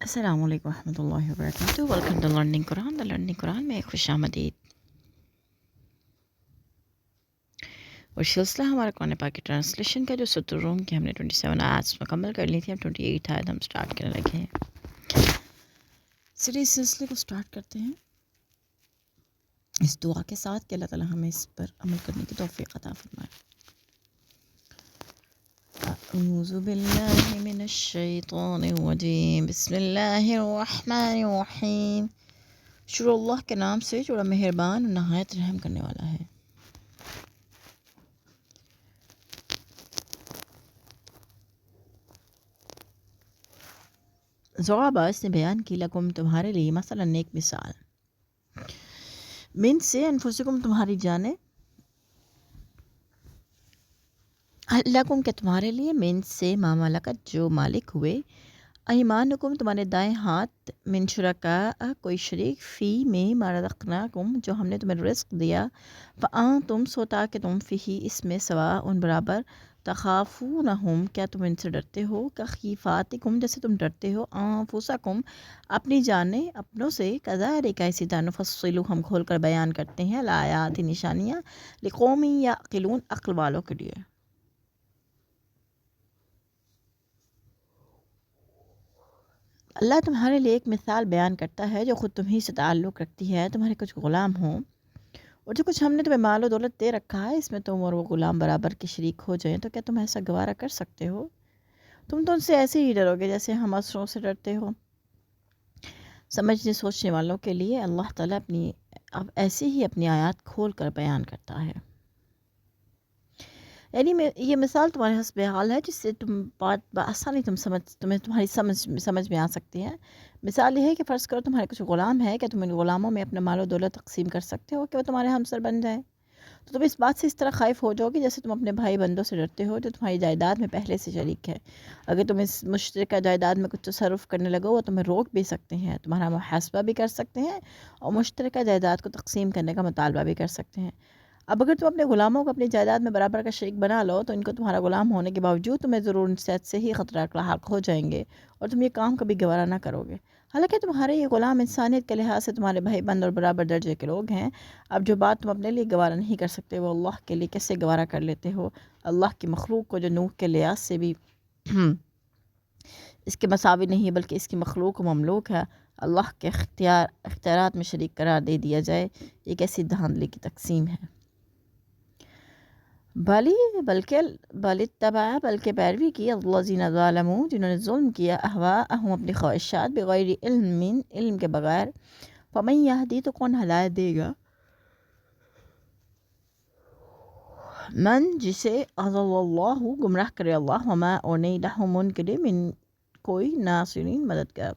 السلام علیکم ورحمۃ اللہ وبرکاتہ. ویلکم ٹو لرننگ قرآن میں خوش آمدید. اور سلسلہ ہمارا قرآن پاک کی ٹرانسلیشن کا جو سورۃ الروم کی ہم نے 27 آیات مکمل کر لی تھی. ہم 28 آیت ہم سٹارٹ کرنے لگے ہیں. چلیے اس سلسلے کو سٹارٹ کرتے ہیں اس دعا کے ساتھ کہ اللہ تعالیٰ ہمیں اس پر عمل کرنے کی توفیق عطا فرمائے. اعوذ باللہ من الشیطان الرجیم. بسم اللہ الرحمن الرحیم. شروع اللہ کے نام سے جو بڑا مہربان اور نہایت رحم کرنے والا ہے. ضرب اس نے بیان کی لکم تمہارے لیے مثلا ایک مثال. من سے انفسکم تمہاری جانیں. لکم کہ تمہارے لیے من سے ما ملکت جو مالک ہوئے. ایمانکم تمہارے دائیں ہاتھ. من شرکاء کوئی شریک. فی میں ما رزقناکم جو ہم نے تمہیں رزق دیا. فانتم سوتا کہ تم فی اس میں سواء برابر. تخافونہم کیا تم ان سے ڈرتے ہو. کخیفاتکم جیسے تم ڈرتے ہو. انفسکم اپنی جانیں اپنوں سے. کذالک اسی طرح نفصل ہم کھول کر بیان کرتے ہیں الآیات نشانیاں. لقوم یعقلون عقل والوں کے لیے. اللہ تمہارے لیے ایک مثال بیان کرتا ہے جو خود تمہیں سے تعلق رکھتی ہے. تمہارے کچھ غلام ہوں اور جو کچھ ہم نے تمہیں مال و دولت دے رکھا ہے اس میں تم اور وہ غلام برابر کے شریک ہو جائیں تو کیا تم ایسا گوارا کر سکتے ہو. تم تو ان سے ایسے ہی ڈرو گے جیسے ہم اسروں سے ڈرتے ہو. سمجھنے سوچنے والوں کے لیے اللہ تعالیٰ اب ایسے ہی اپنی آیات کھول کر بیان کرتا ہے. یعنی یہ مثال تمہارے حسب حال ہے جس سے تم بات بآسانی تمہیں تمہاری سمجھ میں آ سکتی ہے. مثال یہ ہے کہ فرض کرو تمہارے کچھ غلام ہے کہ تم ان غلاموں میں اپنا مال و دولت تقسیم کر سکتے ہو کہ وہ تمہارے ہمسر بن جائیں. تو تم اس بات سے اس طرح خائف ہو جاؤ گے جیسے تم اپنے بھائی بندوں سے ڈرتے ہو جو تمہاری جائیداد میں پہلے سے شریک ہے. اگر تم اس مشترکہ جائیداد میں کچھ تصرف کرنے لگو وہ تمہیں روک بھی سکتے ہیں. تمہارا محاسبہ بھی کر سکتے ہیں اور مشترکہ جائیداد کو تقسیم کرنے کا مطالبہ بھی کر سکتے ہیں. اب اگر تم اپنے غلاموں کو اپنی جائیداد میں برابر کا شریک بنا لو تو ان کو تمہارا غلام ہونے کے باوجود تمہیں ضرور صحت سے ہی خطرہ لاحق ہو جائیں گے اور تم یہ کام کبھی گوارا نہ کرو گے. حالانکہ تمہارے یہ غلام انسانیت کے لحاظ سے تمہارے بھائی بند اور برابر درجے کے لوگ ہیں. اب جو بات تم اپنے لیے گوارا نہیں کر سکتے وہ اللہ کے لیے کیسے گوارا کر لیتے ہو. اللہ کی مخلوق کو جو نوح کے لحاظ سے بھی اس کے مساوی نہیں بلکہ اس کی مخلوق و مملوک ہے. اللہ کے اختیارات میں شریک قرار دے دیا جائے یہ کیسی دھاندلی کی تقسیم ہے. بلکہ پیروی کی الذین ظالموا جنہوں نے ظلم کیا اہواءہم اپنی خواہشات بغیر علم کے بغیر. فمن یہدی تو کون ہدایت دے گا. من جسے اضل اللہ گمراہ کرے اللہ. وما اور نہیں لہم ان کے لیے من کوئی ناصرین مددگار.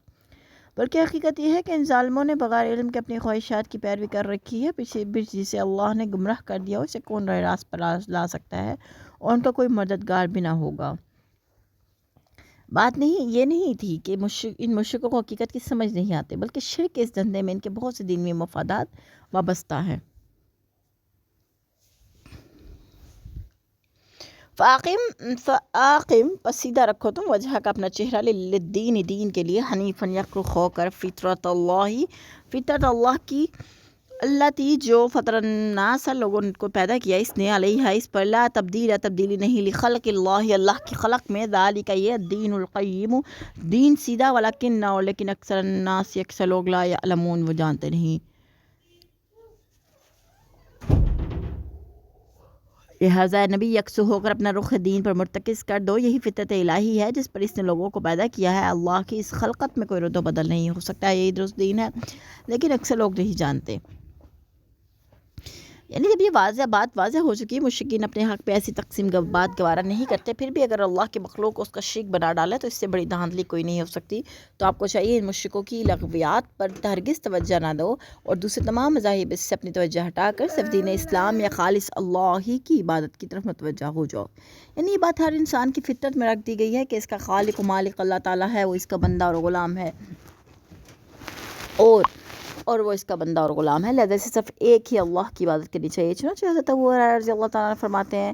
بلکہ حقیقت یہ ہے کہ ان ظالموں نے بغیر علم کے اپنی خواہشات کی پیروی کر رکھی ہے. پیچھے جسے اللہ نے گمراہ کر دیا اسے کون راہ راست پر لا سکتا ہے اور ان کا کوئی مددگار بھی نہ ہوگا. بات یہ نہیں تھی کہ ان مشرکوں کو حقیقت کی سمجھ نہیں آتے بلکہ شرک کے اس دھندے میں ان کے بہت سے دینی مفادات وابستہ ہیں. فاقم پس سیدھا رکھو تم وجہ کا اپنا چہرہ للدین دین کے لیے حنیفاً یکرخ ہو کر فطرت اللہ کی. اللہ تی جو فطر الناس لوگوں کو پیدا کیا اس نے علیہ اس پر. لا تبدیلی نہیں لخلق اللہ اللہ کی خلق میں. ذالک یہ الدین القیم دین سیدھا. ولکن اور لیکن اکثر الناس اکثر لوگ لا یعلمون وہ جانتے نہیں. لہٰذا نبی یکسو ہو کر اپنا رخ دین پر مرتکز کر دو. یہی فطرت الہی ہے جس پر اس نے لوگوں کو پیدا کیا ہے. اللہ کی اس خلقت میں کوئی رد و بدل نہیں ہو سکتا. یہی درست دین ہے لیکن اکثر لوگ نہیں جانتے. یعنی جب یہ بات واضح ہو چکی مشرکین اپنے حق پہ ایسی تقسیم بات گوارا نہیں کرتے پھر بھی اگر اللہ کے مخلوق کو اس کا شریک بنا ڈالے تو اس سے بڑی دھاندلی کوئی نہیں ہو سکتی. تو آپ کو چاہیے ان مشرکوں کی لغویات پر ہرگز توجہ نہ دو اور دوسرے تمام مذاہب سے اپنی توجہ ہٹا کر صرف دین اسلام یا خالص اللہ ہی کی عبادت کی طرف متوجہ ہو جاؤ. یعنی یہ بات ہر انسان کی فطرت میں رکھ دی گئی ہے کہ اس کا خالق و مالک اللہ تعالیٰ ہے. وہ اس کا بندہ اور غلام ہے اور وہ اس کا بندہ اور لہذا سے صرف ایک ہی اللہ کی عبادت کرنی چاہیے. چنانچہ حضرت ابو ہریرہ رضی اللہ تعالیٰ عنہ فرماتے ہیں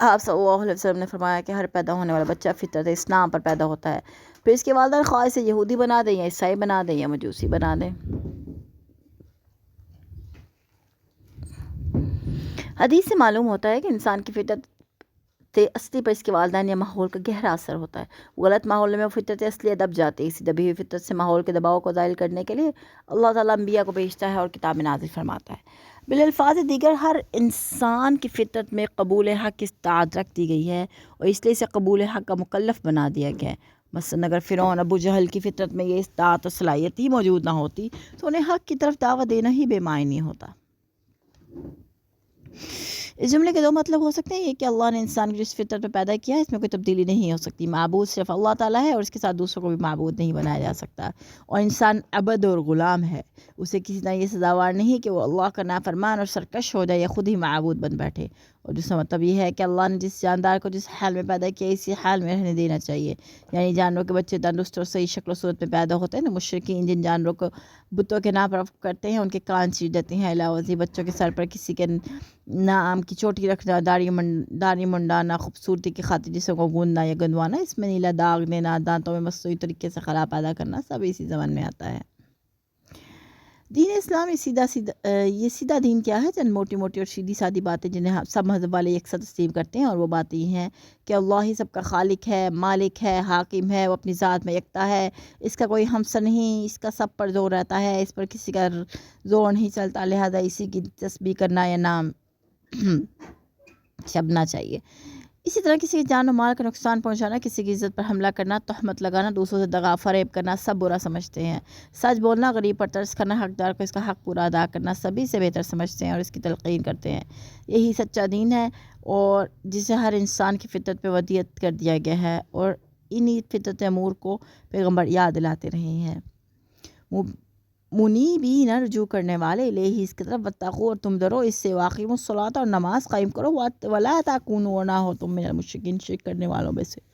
آپ صلی اللہ علیہ وسلم نے فرمایا کہ ہر پیدا ہونے والا بچہ فطرت اسلام پر پیدا ہوتا ہے، پھر اس کے والدین خواہ اسے یہودی بنا دیں یا عیسائی بنا دیں یا مجوسی بنا دیں۔ حدیث سے معلوم ہوتا ہے کہ انسان کی فطرت اصلی پر اس کے والدین یا ماحول کا گہرا اثر ہوتا ہے۔ غلط ماحول میں وہ فطرت اصلی دب جاتی ہے۔ اسی دبی ہوئی فطرت سے ماحول کے دباؤ کو زائل کرنے کے لیے اللہ تعالیٰ انبیاء کو بھیجتا ہے اور کتاب نازل فرماتا ہے۔ بالالفاظ دیگر ہر انسان کی فطرت میں قبول حق کی استعداد رکھ دی گئی ہے اور اس لیے اسے قبول حق کا مکلف بنا دیا گیا ہے۔ مثلاً اگر فرعون ابو جہل کی فطرت میں یہ استعداد اور صلاحیت ہی موجود نہ ہوتی تو انہیں حق کی طرف دعوت دینا ہی بے معنی ہوتا۔ اس جملے کے دو مطلب ہو سکتے ہیں، یہ کہ اللہ نے انسان کو جس فطرت پہ پیدا کیا ہے اس میں کوئی تبدیلی نہیں ہو سکتی، معبود صرف اللہ تعالیٰ ہے اور اس کے ساتھ دوسروں کو بھی معبود نہیں بنایا جا سکتا، اور انسان عبد اور غلام ہے، اسے کسی طرح یہ سزاوار نہیں کہ وہ اللہ کا نافرمان اور سرکش ہو جائے یا خود ہی معبود بن بیٹھے۔ اور دوسرا مطلب یہ ہے کہ اللہ نے جس جاندار کو جس حال میں پیدا کیا اسی حال میں رہنے دینا چاہیے، یعنی جانوروں کے بچے تندرست اور صحیح شکل و صورت میں پیدا ہوتے ہیں تو مشرکین جن جانوروں کو بتوں کے نام پر کرتے ہیں ان کے کان چیر دیتے ہیں، علاوہ ازیں بچوں کے سر پر کسی کے نام کی چوٹی رکھنا، داڑھی منڈانا، خوبصورتی کی خاطر جسم کو گوندنا یا گندوانا، اس میں نیلا داغ دینا، دانتوں میں مصنوعی طریقے سے خلا پیدا کرنا، سب اسی زمن میں آتا ہے۔ دین اسلام یہ سیدھا دین کیا ہے؟ چند موٹی موٹی اور سیدھی سادی باتیں جنہیں سب مذہب والے یکساں تسلیم کرتے ہیں، اور وہ باتیں یہ ہیں کہ اللہ ہی سب کا خالق ہے، مالک ہے، حاکم ہے، وہ اپنی ذات میں یکتا ہے، اس کا کوئی ہمسر نہیں، اس کا سب پر زور رہتا ہے، اس پر کسی کا زور نہیں چلتا، لہذا اسی کی تسبیح کرنا یا نام شبنا چاہیے۔ اسی طرح کسی کی جان و مال کا نقصان پہنچانا، کسی کی عزت پر حملہ کرنا، تہمت لگانا، دوسروں سے دغا فریب کرنا سب برا سمجھتے ہیں۔ سچ بولنا، غریب پر ترس کرنا، حقدار کو اس کا حق پورا ادا کرنا سبھی سے بہتر سمجھتے ہیں اور اس کی تلقین کرتے ہیں۔ یہی سچا دین ہے اور جسے ہر انسان کی فطرت پہ ودیت کر دیا گیا ہے، اور انہی فطرت امور کو پیغمبر یاد دلاتے رہے ہیں۔ منیبین رجوع کرنے والے الیہ، اس کی طرف، واتقوا اور تم ڈرو اس سے، واقیموا الصلاۃ اور نماز قائم کرو، ولا تکونوا اور نہ ہو تم من المشرکین شرک کرنے والوں میں سے۔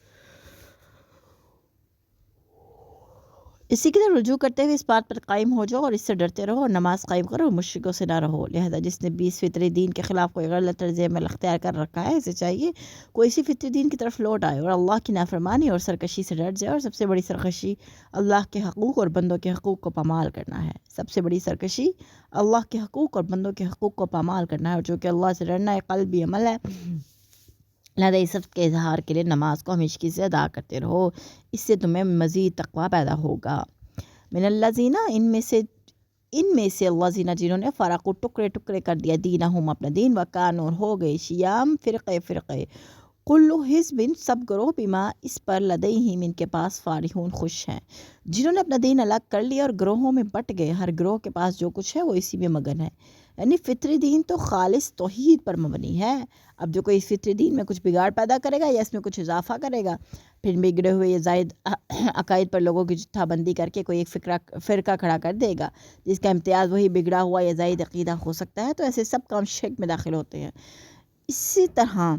اسی کی طرف رجوع کرتے ہوئے اس بات پر قائم ہو جاؤ اور اس سے ڈرتے رہو اور نماز قائم کرو اور مشرکوں سے نہ رہو۔ لہذا جس نے بھی اس فطری دین کے خلاف کوئی غلط طرز عمل اختیار کر رکھا ہے، اسے چاہیے کوئی اسی فطری دین کی طرف لوٹ آئے اور اللہ کی نافرمانی اور سرکشی سے ڈر جائے، اور سب سے بڑی سرکشی اللہ کے حقوق اور بندوں کے حقوق کو پامال کرنا ہے۔ سب سے بڑی سرکشی اللہ کے حقوق اور بندوں کے حقوق کو پامال کرنا ہے، اور جو کہ اللہ سے ڈرنا ایک قلبی عمل ہے، لہذا اس سب کے اظہار کے لیے نماز کو ہمیشگی سے ادا کرتے رہو، اس سے تمہیں مزید تقویٰ پیدا ہوگا۔ من الذین، ان میں سے الذین جنہوں نے فرقوا ٹکڑے ٹکڑے کر دیا، دینہم اپنا دین، وکانوا ہو گئے شیعام فرقے، کل حزب سب گروہ، بما اس پر لدیہم ان کے پاس، فارحون خوش ہیں۔ جنہوں نے اپنا دین الگ کر لیا اور گروہوں میں بٹ گئے، ہر گروہ کے پاس جو کچھ ہے وہ اسی میں مگن ہے۔ یعنی فطری دین تو خالص توحید پر مبنی ہے۔ اب جو کوئی اس فطری دین میں کچھ بگاڑ پیدا کرے گا یا اس میں کچھ اضافہ کرے گا، پھر بگڑے ہوئے یہ زائد عقائد پر لوگوں کی جتھا بندی کر کے کوئی ایک فرقہ کھڑا کر دے گا جس کا امتیاز وہی بگڑا ہوا یا زائد عقیدہ ہو سکتا ہے، تو ایسے سب کام شرک میں داخل ہوتے ہیں۔ اسی طرح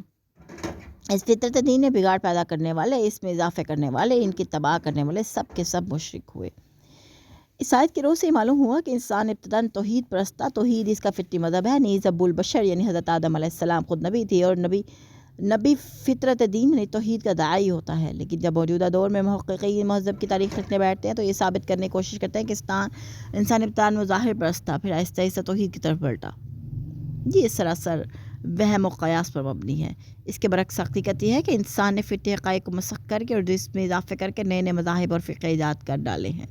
اس فطرت دین میں بگاڑ پیدا کرنے والے، اس میں اضافے کرنے والے، ان کی تباہ کرنے والے سب کے سب مشرک ہوئے۔ اس آیت کی روح سے معلوم ہوا کہ انسان ابتداً توحید پرست تھا، توحید اس کا فطری مذہب ہے۔ نیز ابو البشر یعنی حضرت آدم علیہ السلام خود نبی تھے، اور نبی فطرت دین یعنی توحید کا داعی ہوتا ہے، لیکن جب موجودہ دور میں محققین مذہب کی تاریخ لکھنے بیٹھتے ہیں تو یہ ثابت کرنے کی کوشش کرتے ہیں کہ انسان ابتداً وہ ظاہر پرست تھا، پھر آہستہ آہستہ توحید کی طرف بڑھتا۔ یہ سراسر وہم و قیاس پر مبنی ہے۔ اس کے برعکس حقیقت یہ ہے کہ انسان نے فطری حقائق کو مسخ کر کے اور اس میں اضافے کر کے نئے نئے مذاہب اور فرقے ایجاد کر ڈالے ہیں۔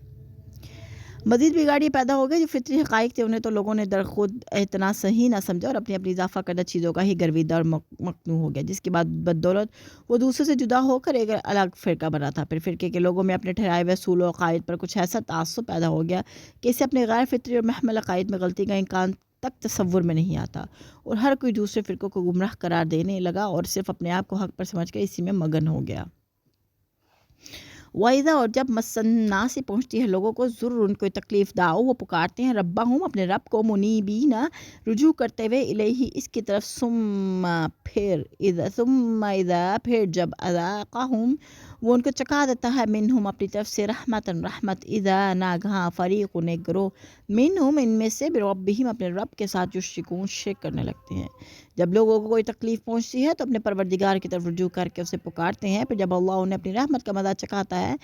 مزید بگاڑی پیدا ہو گئے، جو فطری حقائق تھے انہیں تو لوگوں نے در خود اعتنا صحیح نہ سمجھا اور اپنی اضافہ کردہ چیزوں کا ہی گرویدہ اور مقنوع ہو گیا، جس کے بعد بدولت وہ دوسرے سے جدا ہو کر ایک الگ فرقہ بنا تھا۔ پھر فرقے کے لوگوں میں اپنے ٹھہرائے ہوئے اصول و عقائد پر کچھ ایسا تعصب پیدا ہو گیا کہ اسے اپنے غیر فطری اور محمل عقائد میں غلطی کا امکان تک تصور میں نہیں آتا، اور ہر کوئی دوسرے فرقوں کو گمراہ قرار دینے لگا اور صرف اپنے آپ کو حق پر سمجھ کر اسی میں مگن ہو گیا۔ وَإِذَا، اور جب مَسَّ النَّاسِ پہنچتی ہے لوگوں کو، ضرور ان کو تکلیف داؤ، وہ پکارتے ہیں ربہم اپنے رب کو، منیبین رجوع کرتے ہوئے الیہ اس کی طرف، ثم اذا پھر جب اذاقہم وہ ان کو چکھا دیتا ہے، منہم اپنی طرف سے، رحمت اذا ناگہاں، فریق ایک گروہ، منہم ان میں سے، بربہم اپنے رب کے ساتھ، یشرکون شرک کرنے لگتے ہیں۔ جب لوگوں کو کوئی تکلیف پہنچتی ہے تو اپنے پروردگار کی طرف رجوع کر کے اسے پکارتے ہیں، پھر جب اللہ انہیں اپنی رحمت کا مزہ چکھاتا ہے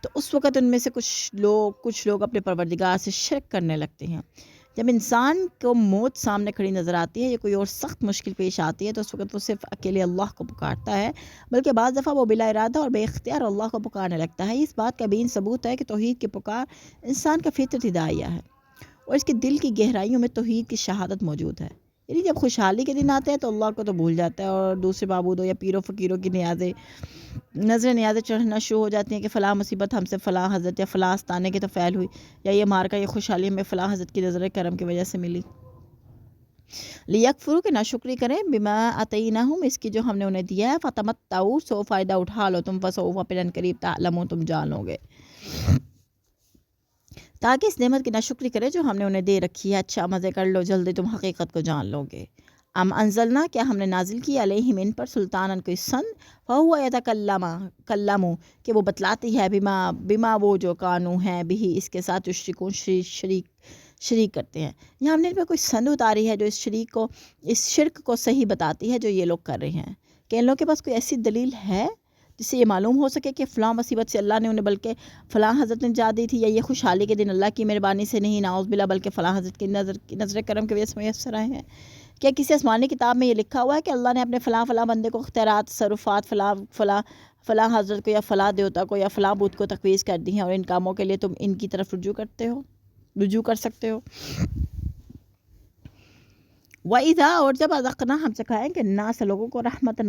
تو اس وقت ان میں سے کچھ لوگ اپنے پروردگار سے شرک کرنے لگتے ہیں۔ جب انسان کو موت سامنے کھڑی نظر آتی ہے یا کوئی اور سخت مشکل پیش آتی ہے تو اس وقت وہ صرف اکیلے اللہ کو پکارتا ہے، بلکہ بعض دفعہ وہ بلا ارادہ اور بے اختیار اللہ کو پکارنے لگتا ہے۔ اس بات کا بین ثبوت ہے کہ توحید کی پکار انسان کا فطرتی داعیہ ہے اور اس کے دل کی گہرائیوں میں توحید کی شہادت موجود ہے۔ یعنی جب خوشحالی کے دن آتے ہیں تو اللہ کو تو بھول جاتا ہے اور دوسرے معبودوں یا پیروں فقیروں کی نظریں نیازیں چڑھنا شروع ہو جاتی ہیں کہ فلاں مصیبت ہم سے فلاں حضرت یا فلاں آستانے کی تو فعل ہوئی، یا یہ مارکا یا خوشحالی ہمیں فلاں حضرت کی نظر کرم کی وجہ سے ملی۔ لیکفروا کہ ناشکری کریں، بما آتیناہم اس کی جو ہم نے انہیں دیا ہے، فتمتعوا سو فائدہ اٹھا لو تم، فسوف پھر ان قریب تعلمون تم جان لو گے، تاکہ اس نعمت کی ناشکری کرے جو ہم نے انہیں دے رکھی ہے، اچھا مزے کر لو، جلدی تم حقیقت کو جان لو گے۔ ام انزلنا کیا ہم نے نازل کی علیہم ان پر سلطانن کوئی سند، فہو یتکلم کہ وہ بتلاتی ہے، بما وہ جو کانو ہیں بھی اس کے ساتھ یشرکون شریک کرتے ہیں۔ یہاں ہم نے ان پہ کوئی سند اتاری ہے جو اس شرک کو صحیح بتاتی ہے جو یہ لوگ کر رہے ہیں، کہ ان لوگوں کے پاس کوئی ایسی دلیل ہے جس سے یہ معلوم ہو سکے کہ فلاں مصیبت سے اللہ نے انہیں بلکہ فلاں حضرت نے نجات دی تھی، یا یہ خوشحالی کے دن اللہ کی مہربانی سے نہیں، نعوذ باللہ، بلکہ فلاں حضرت کی نظر کرم کی وجہ سے میسر آئے ہیں۔ کیا کسی آسمانی کتاب میں یہ لکھا ہوا ہے کہ اللہ نے اپنے فلاں بندے کو اختیارات، تصرفات فلاں حضرت کو یا فلاں دیوتا کو یا فلاں بت کو تقویز کر دی ہیں اور ان کاموں کے لیے تم ان کی طرف رجوع کر سکتے ہو؟ وَإِذَا اور جب اذقنا ہم سکھائیں کہ الناس لوگوں کو رحمت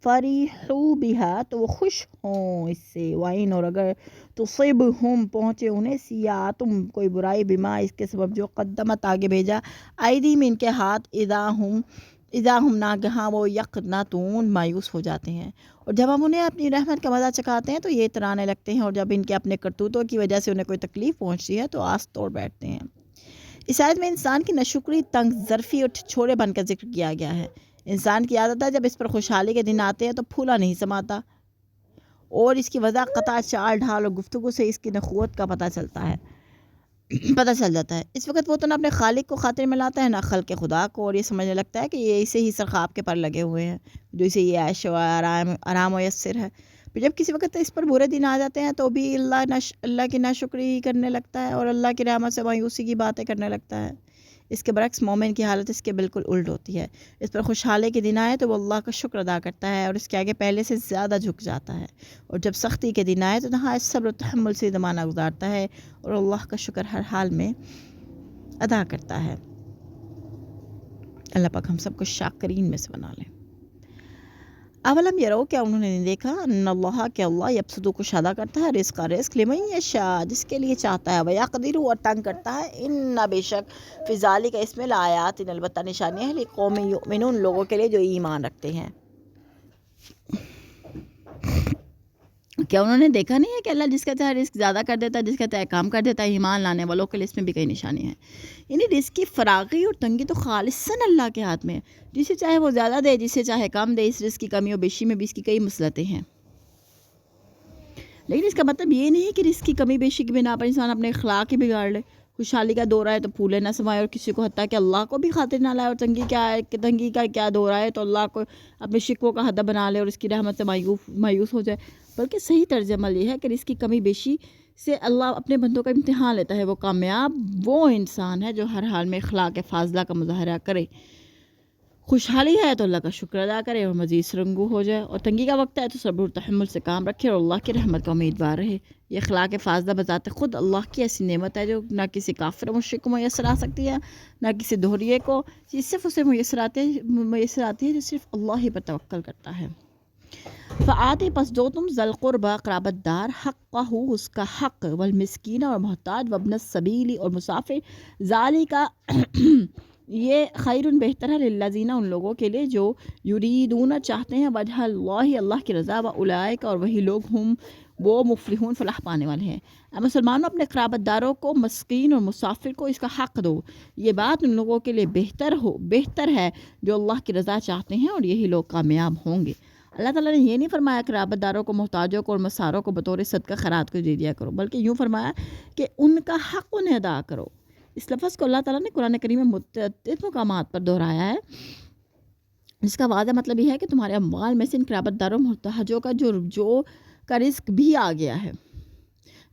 فرحوا بها تو وہ خوش ہوں اس سے، وَإِنْ اور اگر تصبهم پہنچے انہیں سیئاتم کوئی برائی، بما اس کے سبب جو قدمت آگے بھیجا، ایدیہم ان کے ہاتھ، اذا ہم ناگہاں وہ یقنطون مایوس ہو جاتے ہیں، اور جب ہم انہیں اپنی رحمت کا مزہ چکھاتے ہیں تو یہ اترانے لگتے ہیں، اور جب ان کے اپنے کرتوتوں کی وجہ سے انہیں کوئی تکلیف پہنچتی ہے تو آس توڑ بیٹھتے ہیں۔ اس آیت میں انسان کی ناشکری، تنگ ظرفی اور چھوڑے بن کا ذکر کیا گیا ہے۔ انسان کی عادت ہے جب اس پر خوشحالی کے دن آتے ہیں تو پھولا نہیں سماتا، اور اس کی وجہ قطع چال ڈھال اور گفتگو سے اس کی نخوت کا پتہ چل جاتا ہے۔ اس وقت وہ تو نہ اپنے خالق کو خاطر میں لاتا ہے نہ خلق خدا کو، اور یہ سمجھنے لگتا ہے کہ یہ اسے ہی سرخاب کے پر لگے ہوئے ہیں جو اسے یہ عیش و آرام میسر ہے۔ پھر جب کسی وقت اس پر برے دن آ جاتے ہیں تو بھی اللہ کی ناشکری کرنے لگتا ہے اور اللہ کی رحمت سے مایوسی کی باتیں کرنے لگتا ہے۔ اس کے برعکس مومن کی حالت اس کے بالکل الٹ ہوتی ہے۔ اس پر خوشحالی کے دن آئے تو وہ اللہ کا شکر ادا کرتا ہے اور اس کے آگے پہلے سے زیادہ جھک جاتا ہے، اور جب سختی کے دن آئے تو نہایت صبر و تحمل سے زمانہ گزارتا ہے اور اللہ کا شکر ہر حال میں ادا کرتا ہے۔ اللہ پاک ہم سب کو شاکرین میں سے بنا لیں۔ اولم یرو کیا انہوں نے نہیں دیکھا، ان اللہ کہ اللہ یبسط کشادہ کرتا ہے رزق لمن یشاء جس کے لیے چاہتا ہے، ویقدر اور تنگ کرتا ہے، ان بے شک فی ذالک اس میں لآیات البتہ نشانیاں ہیں، لقوم یؤمنون لوگوں کے لیے جو ایمان رکھتے ہیں۔ کیا انہوں نے دیکھا نہیں ہے کہ اللہ جس کا چاہے رزق زیادہ کر دیتا ہے، جس کا چاہے کام کر دیتا ہے؟ ایمان لانے والوں کے لیے اس میں بھی کئی نشانی ہیں۔ یعنی رزق کی فراغی اور تنگی تو خالصاً اللہ کے ہاتھ میں ہے، جسے چاہے وہ زیادہ دے، جسے چاہے کم دے۔ اس رزق کی کمی و بیشی میں بھی اس کی کئی مصلحتیں ہیں، لیکن اس کا مطلب یہ نہیں کہ رزق کی کمی بیشی کی بنا پر انسان اپنے اخلاق ہی بگاڑ لے۔ خوشحالی کا دور آئے تو پھولے نہ سمائے اور کسی کو حتیٰ کہ اللہ کو بھی خاطر نہ لائے، اور تنگی کا کیا دور آئے تو اللہ کو اپنے شکووں کا حد بنا لے اور اس کی رحمت سے مایوس ہو جائے۔ بلکہ صحیح طرز عمل یہ ہے کہ رزق کی کمی بیشی سے اللہ اپنے بندوں کا امتحان لیتا ہے۔ وہ کامیاب وہ انسان ہے جو ہر حال میں اخلاق فاضلہ کا مظاہرہ کرے، خوشحالی ہے تو اللہ کا شکر ادا کرے اور مزید سرنگو ہو جائے، اور تنگی کا وقت ہے تو صبر و تحمل سے کام رکھے اور اللہ کی رحمت کا امیدوار رہے۔ یہ اخلاق فاضلہ بذات خود اللہ کی ایسی نعمت ہے جو نہ کسی کافر و مشرک کو میسر آ سکتی ہے، نہ کسی دوہریے کو، یہ صرف اسے میسر آتی ہے جو صرف اللہ ہی پر توکل کرتا ہے۔ فآتی پس دو تم ذی القربی قرابت دار حقہ اس کا حق، والمسکین اور محتاج، وابن السبیل اور مسافر، ذالک یہ خیر بہتر ہے، للذین ان لوگوں کے لیے جو یریدون چاہتے ہیں، وجہ اللہ اللہ کی رضا، واولئک اور وہی لوگ ہم وہ مفلحون فلاح پانے والے ہیں۔ اے مسلمانوں اپنے قرابت داروں کو، مسکین اور مسافر کو اس کا حق دو، یہ بات ان لوگوں کے لیے بہتر ہے جو اللہ کی رضا چاہتے ہیں، اور یہی لوگ کامیاب ہوں گے۔ اللہ تعالیٰ نے یہ نہیں فرمایا کہ قرابت داروں کو، محتاجوں کو اور مساروں کو بطور صدقہ خیرات کو دے دیا کرو، بلکہ یوں فرمایا کہ ان کا حق انہیں ادا کرو۔ اس لفظ کو اللہ تعالیٰ نے قرآن کریم میں متعدد مقامات پر دہرایا ہے، جس کا واضح مطلب یہ ہے کہ تمہارے اموال میں سے ان قرابت داروں محتاجوں کا جو کا رزق بھی آ گیا ہے،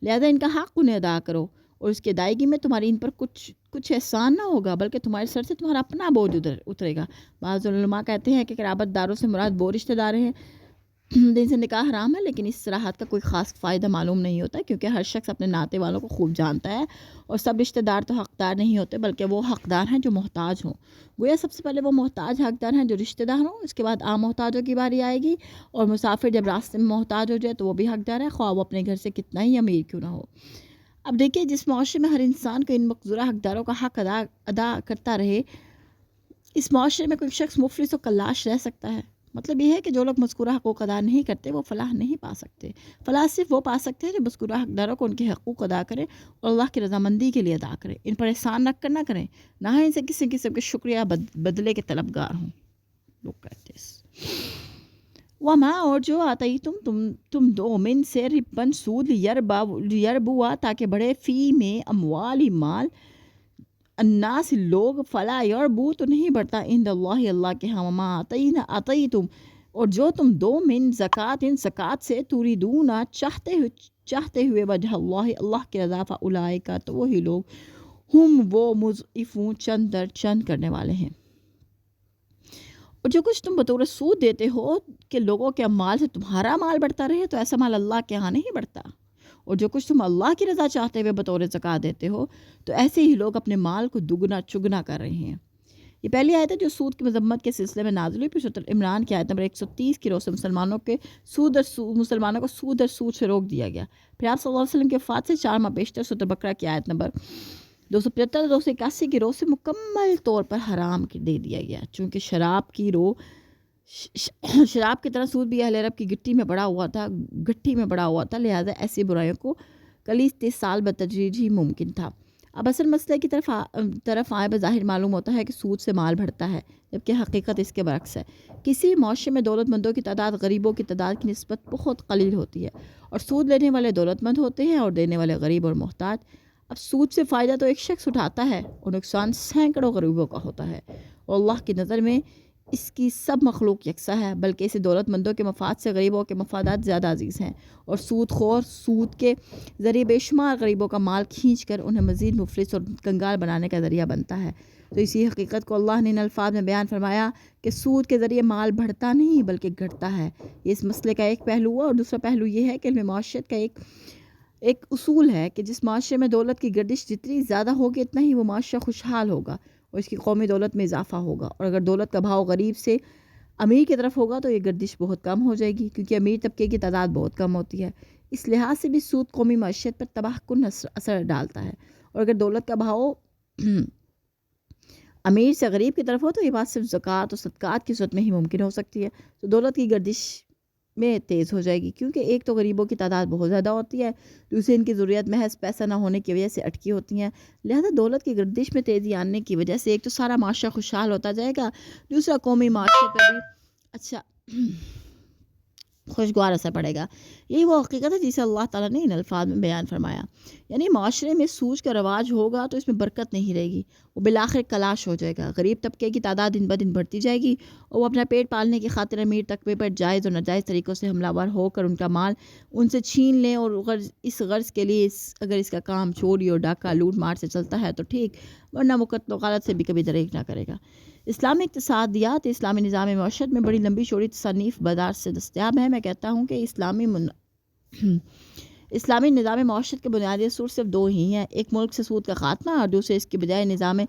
لہذا ان کا حق انہیں ادا کرو، اور اس کی ادائیگی میں تمہاری ان پر کچھ احسان نہ ہوگا بلکہ تمہارے سر سے تمہارا اپنا بوجھ اترے گا۔ بعض علماء کہتے ہیں کہ قرابت داروں سے مراد وہ رشتہ دار ہیں جن سے نکاح حرام ہے، لیکن اس صراحت کا کوئی خاص فائدہ معلوم نہیں ہوتا، کیونکہ ہر شخص اپنے ناتے والوں کو خوب جانتا ہے، اور سب رشتہ دار تو حقدار نہیں ہوتے بلکہ وہ حقدار ہیں جو محتاج ہوں۔ گویا سب سے پہلے وہ محتاج حقدار ہیں جو رشتہ دار ہوں، اس کے بعد عام محتاجوں کی باری آئے گی، اور مسافر جب راستے میں محتاج ہو جائے تو وہ بھی حقدار ہے، خواہ وہ اپنے گھر سے کتنا ہی امیر کیوں نہ ہو۔ اب دیکھیے، جس معاشرے میں ہر انسان کو ان مقصورہ حقداروں کا حق ادا کرتا رہے، اس معاشرے میں کوئی شخص مفلس و کلاش رہ سکتا ہے۔ مطلب یہ ہے کہ جو لوگ مذکورہ حقوق ادا نہیں کرتے وہ فلاح نہیں پا سکتے۔ فلاح صرف وہ پا سکتے ہیں جو مذکورہ حقداروں کو ان کے حقوق ادا کریں اور اللہ کی رضامندی کے لیے ادا کریں، ان پر احسان رکھ کر نہ کریں، نہ ان سے کسی قسم کے شکریہ بدلے کے طلبگار ہوں۔ لوگ کہتے ہیں وما، اور جو آتی تم دو من سے ربن سود لیربوا، تاکہ بڑھے فی میں اموالی مال الناس لوگ، فلا یربو، تو نہیں بڑھتا عند اللہ اللہ کے ہاں، وما آتیتم، اور جو تم دو من زکات، ان زکات سے، تریدون چاہتے ہوئے وجہ اللہ اللہ کی رضا، فاولئک، تو وہی لوگ، ہم وہ مضعفون، چند در چند کرنے والے ہیں۔ اور جو کچھ تم بطور سود دیتے ہو کہ لوگوں کے مال سے تمہارا مال بڑھتا رہے، تو ایسا مال اللہ کے ہاں نہیں بڑھتا، اور جو کچھ تم اللہ کی رضا چاہتے ہوئے بطور زکوٰۃ دیتے ہو تو ایسے ہی لوگ اپنے مال کو دگنا چگنا کر رہے ہیں۔ یہ پہلی آیت ہے جو سود کی مذمت کے سلسلے میں نازل ہوئی، پھر سورۃ عمران کی آیت نمبر 130 کی روح سے مسلمانوں کو سود در سود سے روک دیا گیا۔ پھر آپ صلی اللہ علیہ وسلم کے وفات سے 4 ماہ بیشتر سورۃ بقرہ کی آیت نمبر 275 281 کی روح سے مکمل طور پر حرام دے دیا گیا، چونکہ شراب کی طرح سود بھی اہل عرب کی گٹھی میں بڑا ہوا تھا، لہذا ایسی برائیوں کو کلیس 30 سال بتدریج ہی ممکن تھا۔ اب اصل مسئلے کی طرف آئے، بظاہر معلوم ہوتا ہے کہ سود سے مال بڑھتا ہے، جبکہ حقیقت اس کے برعکس ہے۔ کسی معاشرے میں دولت مندوں کی تعداد غریبوں کی تعداد کی نسبت بہت قلیل ہوتی ہے، اور سود لینے والے دولت مند ہوتے ہیں اور دینے والے غریب اور محتاج۔ اب سود سے فائدہ تو ایک شخص اٹھاتا ہے اور نقصان سینکڑوں غریبوں کا ہوتا ہے، اور اللہ کی نظر میں اس کی سب مخلوق یکساں ہے، بلکہ اسے دولت مندوں کے مفاد سے غریبوں کے مفادات زیادہ عزیز ہیں، اور سود خور سود کے ذریعے بے شمار غریبوں کا مال کھینچ کر انہیں مزید مفلس اور کنگال بنانے کا ذریعہ بنتا ہے۔ تو اسی حقیقت کو اللہ نے ان الفاظ میں بیان فرمایا کہ سود کے ذریعے مال بڑھتا نہیں بلکہ گھٹتا ہے۔ یہ اس مسئلے کا ایک پہلو ہے، اور دوسرا پہلو یہ ہے کہ علم معاشرت کا ایک اصول ہے کہ جس معاشرے میں دولت کی گردش جتنی زیادہ ہوگی اتنا ہی وہ معاشرہ خوشحال ہوگا اور اس کی قومی دولت میں اضافہ ہوگا، اور اگر دولت کا بھاؤ غریب سے امیر کی طرف ہوگا تو یہ گردش بہت کم ہو جائے گی، کیونکہ امیر طبقے کی تعداد بہت کم ہوتی ہے۔ اس لحاظ سے بھی سود قومی معیشت پر تباہ کن اثر ڈالتا ہے، اور اگر دولت کا بھاؤ امیر سے غریب کی طرف ہو تو یہ بات صرف زکوٰۃ اور صدقات کی صورت میں ہی ممکن ہو سکتی ہے، تو دولت کی گردش میں تیز ہو جائے گی، کیونکہ ایک تو غریبوں کی تعداد بہت زیادہ ہوتی ہے، دوسری ان کی ضروریات محض پیسہ نہ ہونے کی وجہ سے اٹکی ہوتی ہیں، لہذا دولت کی گردش میں تیزی آنے کی وجہ سے ایک تو سارا معاشرہ خوشحال ہوتا جائے گا، دوسرا قومی معاشرے پر بھی اچھا خوشگوار اثر پڑے گا۔ یہی وہ حقیقت ہے جسے اللہ تعالیٰ نے ان الفاظ میں بیان فرمایا، یعنی معاشرے میں سود کا رواج ہوگا تو اس میں برکت نہیں رہے گی، وہ بالآخر کلاش ہو جائے گا، غریب طبقے کی تعداد دن بدن بڑھتی جائے گی، اور وہ اپنا پیٹ پالنے کی خاطر امیر طبقے پر جائز اور ناجائز طریقوں سے حملہ ور ہو کر ان کا مال ان سے چھین لیں، اور اس غرض کے لیے اگر اس کا کام چوری اور ڈاکہ لوٹ مار سے چلتا ہے تو ٹھیک، ورنہ وہ قتل و غارت سے بھی کبھی دریغ نہ کرے گا۔ اسلامی اقتصادیات اسلامی نظام معیشت میں بڑی لمبی چوڑی تصانیف بازار سے دستیاب ہیں۔ میں کہتا ہوں کہ اسلامی نظام معیشت کے بنیادی اصول صرف 2 ہی ہیں، ایک ملک سے سود کا خاتمہ اور دوسرے اس کے بجائے نظام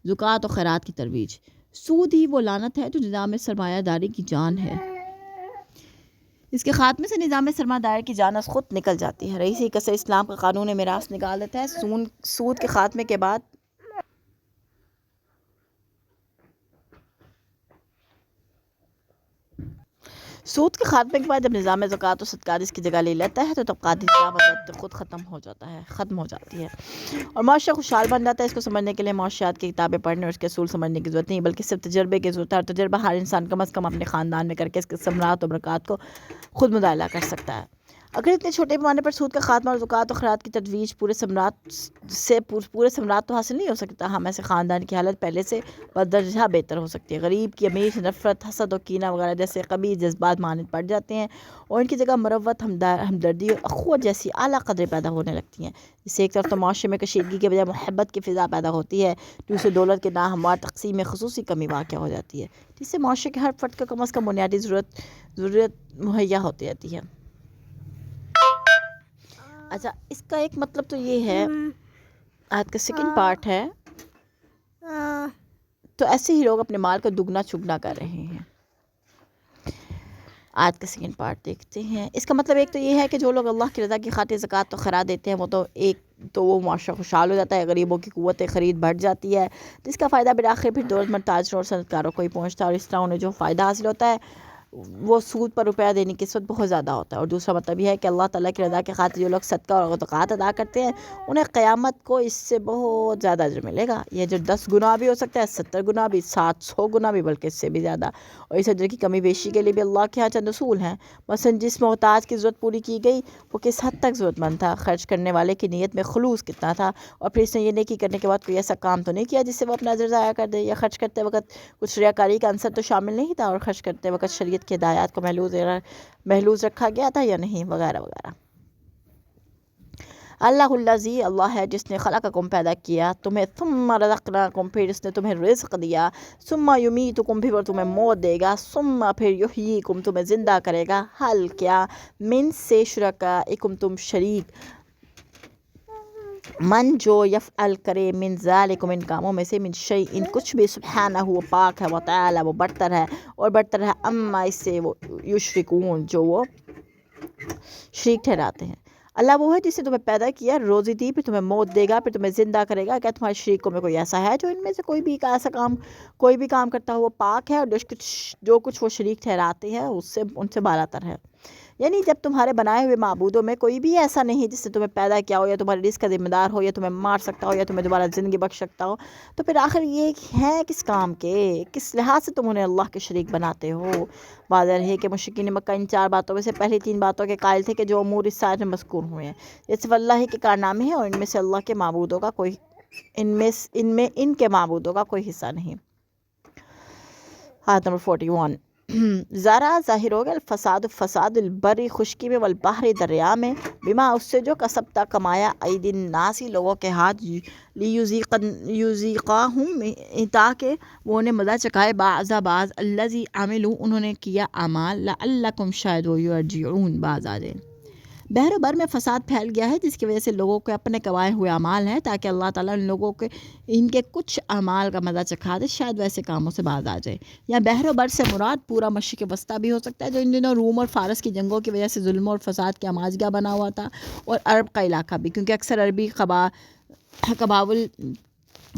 زکوٰۃ و خیرات کی ترویج۔ سود ہی وہ لعنت ہے جو نظام سرمایہ داری کی جان ہے، اس کے خاتمے سے نظام سرمایہ داری کی جان از خود نکل جاتی ہے۔ رئیسی کثر اسلام کا قانون میراث نکال دیتا ہے۔ سود کے خاتمے کے بعد جب نظام زکوٰۃ و صدقات اس کی جگہ لے لیتا ہے تو طبقاتی نظام خود ختم ہو جاتی ہے اور معاشرہ خوشحال بن جاتا ہے۔ اس کو سمجھنے کے لیے معاشیات کی کتابیں پڑھنے اور اس کے اصول سمجھنے کی ضرورت نہیں، بلکہ صرف تجربے کی ضرورت ہے، اور تجربہ ہر انسان کم از کم اپنے خاندان میں کر کے اس کے ثمرات و برکات کو خود مطالعہ کر سکتا ہے۔ اگر اتنے چھوٹے پیمانے پر سود کا خاتمہ اور زکوٰۃ و خیرات کی تجویز پورے ثمرات تو حاصل نہیں ہو سکتا، ہم ایسے خاندان کی حالت پہلے سے بدرجہ بہتر ہو سکتی ہے۔ غریب کی امیر سے نفرت، حسد و کینہ وغیرہ جیسے قبیح جذبات مانند پڑ جاتے ہیں اور ان کی جگہ مروت، ہمدردی اور اخوت جیسی اعلیٰ قدریں پیدا ہونے لگتی ہیں، جس سے ایک طرف تو معاشرے میں کشیدگی کے بجائے محبت کی فضا پیدا ہوتی ہے، دوسری دولت کے ناہموار تقسیم میں خصوصی کمی واقع ہو جاتی ہے، جس سے معاشرے کے ہر فرد کو کم از کم بنیادی ضرورت مہیا ہوتی رہتی ہے۔ اچھا، اس کا ایک مطلب تو یہ ہے، آیت کا سیکنڈ پارٹ ہے، تو ایسے ہی لوگ اپنے مال کو دگنا چگنا کر رہے ہیں۔ آیت کا سیکنڈ پارٹ دیکھتے ہیں۔ اس کا مطلب ایک تو یہ ہے کہ جو لوگ اللہ کی رضا کی خاطر زکوٰۃ و خیرات دیتے ہیں وہ معاشرہ خوشحال ہو جاتا ہے، غریبوں کی قوت خرید بڑھ جاتی ہے، جس کا فائدہ بالآخر پھر دولت مند تاجروں اور صنعت کاروں کو ہی پہنچتا ہے، اور اس طرح انہیں جو فائدہ حاصل ہوتا ہے وہ سود پر روپیہ دینے کی نسبت بہت زیادہ ہوتا ہے۔ اور دوسرا مطلب یہ ہے کہ اللہ تعالیٰ کی رضا کے خاطر جو لوگ صدقہ اور زکوٰۃ ادا کرتے ہیں انہیں قیامت کو اس سے بہت زیادہ اجر ملے گا، یہ اجر 10 گنا بھی ہو سکتا ہے، 70 گنا بھی، 700 گنا بھی، بلکہ اس سے بھی زیادہ۔ اور اس اجر کی کمی بیشی کے لیے بھی اللہ کے ہاں چند اصول ہیں، مثلاً جس محتاج کی ضرورت پوری کی گئی وہ کس حد تک ضرورت مند تھا، خرچ کرنے والے کی نیت میں خلوص کتنا تھا، اور پھر اس نے یہ نیکی کرنے کے بعد کوئی ایسا کام تو نہیں کیا جس سے وہ اپنا اجر ضائع کر دے، یا خرچ کرتے وقت کچھ ریاکاری کا عنصر تو شامل نہیں تھا، اور خرچ کرتے وقت شریعت کی ہدایات کو محلوظ رکھا گیا تھا یا نہیں، وغیرہ وغیرہ۔ اللہ الذی، اللہ ہے جس نے خلقکم پیدا کیا تمہیں، ثم رزقناکم، پھر اس نے تمہیں رزق دیا، ثم یمیتکم، پھر وہ تمہیں موت دے گا، ثم پھر یحییکم، تمہیں زندہ کرے گا، حل کیا، من سے شرکائکم، تم شریک، من جو یفعل کرے، من ذالکم، ان کاموں میں سے، من شیء کچھ بھی، سبحانہ وہ پاک ہے، وتعالی وہ برتر ہے، اور برتر ہے، اما اس سے وہ یشرکون جو وہ شریک ٹھہراتے ہیں۔ اللہ وہ ہے جس نے تمہیں پیدا کیا، روزی دی، پھر تمہیں موت دے گا، پھر تمہیں زندہ کرے گا۔ کیا تمہارے شریکوں میں کوئی ایسا ہے جو ان میں سے کوئی بھی کام کرتا ہو وہ پاک ہے، اور جو کچھ وہ شریک ٹھہراتے ہیں ان سے بالاتر ہے۔ یعنی جب تمہارے بنائے ہوئے معبودوں میں کوئی بھی ایسا نہیں جس نے تمہیں پیدا کیا ہو، یا تمہارے رزق کا ذمہ دار ہو، یا تمہیں مار سکتا ہو، یا تمہیں دوبارہ زندگی بخش سکتا ہو، تو پھر آخر یہ ہیں کس کام کے، کس لحاظ سے تم انہیں اللہ کے شریک بناتے ہو؟ واضح ہے کہ مشرکین مکہ ان 4 باتوں میں سے پہلی 3 باتوں کے قائل تھے کہ جو امور اس آیت میں مذکور ہوئے ہیں یہ صرف اللہ ہی کے کارنامے ہیں، اور ان میں سے اللہ کے معبودوں کا کوئی ان کے معبودوں کا کوئی حصہ نہیں۔ آیت نمبر 41، ذرا ظاہر ہو گیا فساد البری، خشکی میں، والبحر دریا میں، بما اس سے جو کسبتا کمایا، ایدی الناس لوگوں کے ہاتھ، لیذیقاہم تاکہ وہ انہیں مزہ چکھائے، بعض الذی عملوا انہوں نے کیا اعمال، لعلکم شاید وہ یرجعون باز آ جائیں۔ بحر و بر میں فساد پھیل گیا ہے جس کی وجہ سے لوگوں کے اپنے کمائے ہوئے اعمال ہیں، تاکہ اللہ تعالیٰ ان لوگوں کے ان کے کچھ اعمال کا مزہ چکھا دے، شاید ویسے کاموں سے باز آ جائے۔ یا بحر و بر سے مراد پورا مشرق وسطیٰ بھی ہو سکتا ہے، جو ان دنوں روم اور فارس کی جنگوں کی وجہ سے ظلم اور فساد کی آماجگاہ بنا ہوا تھا، اور عرب کا علاقہ بھی، کیونکہ اکثر عربی قبائل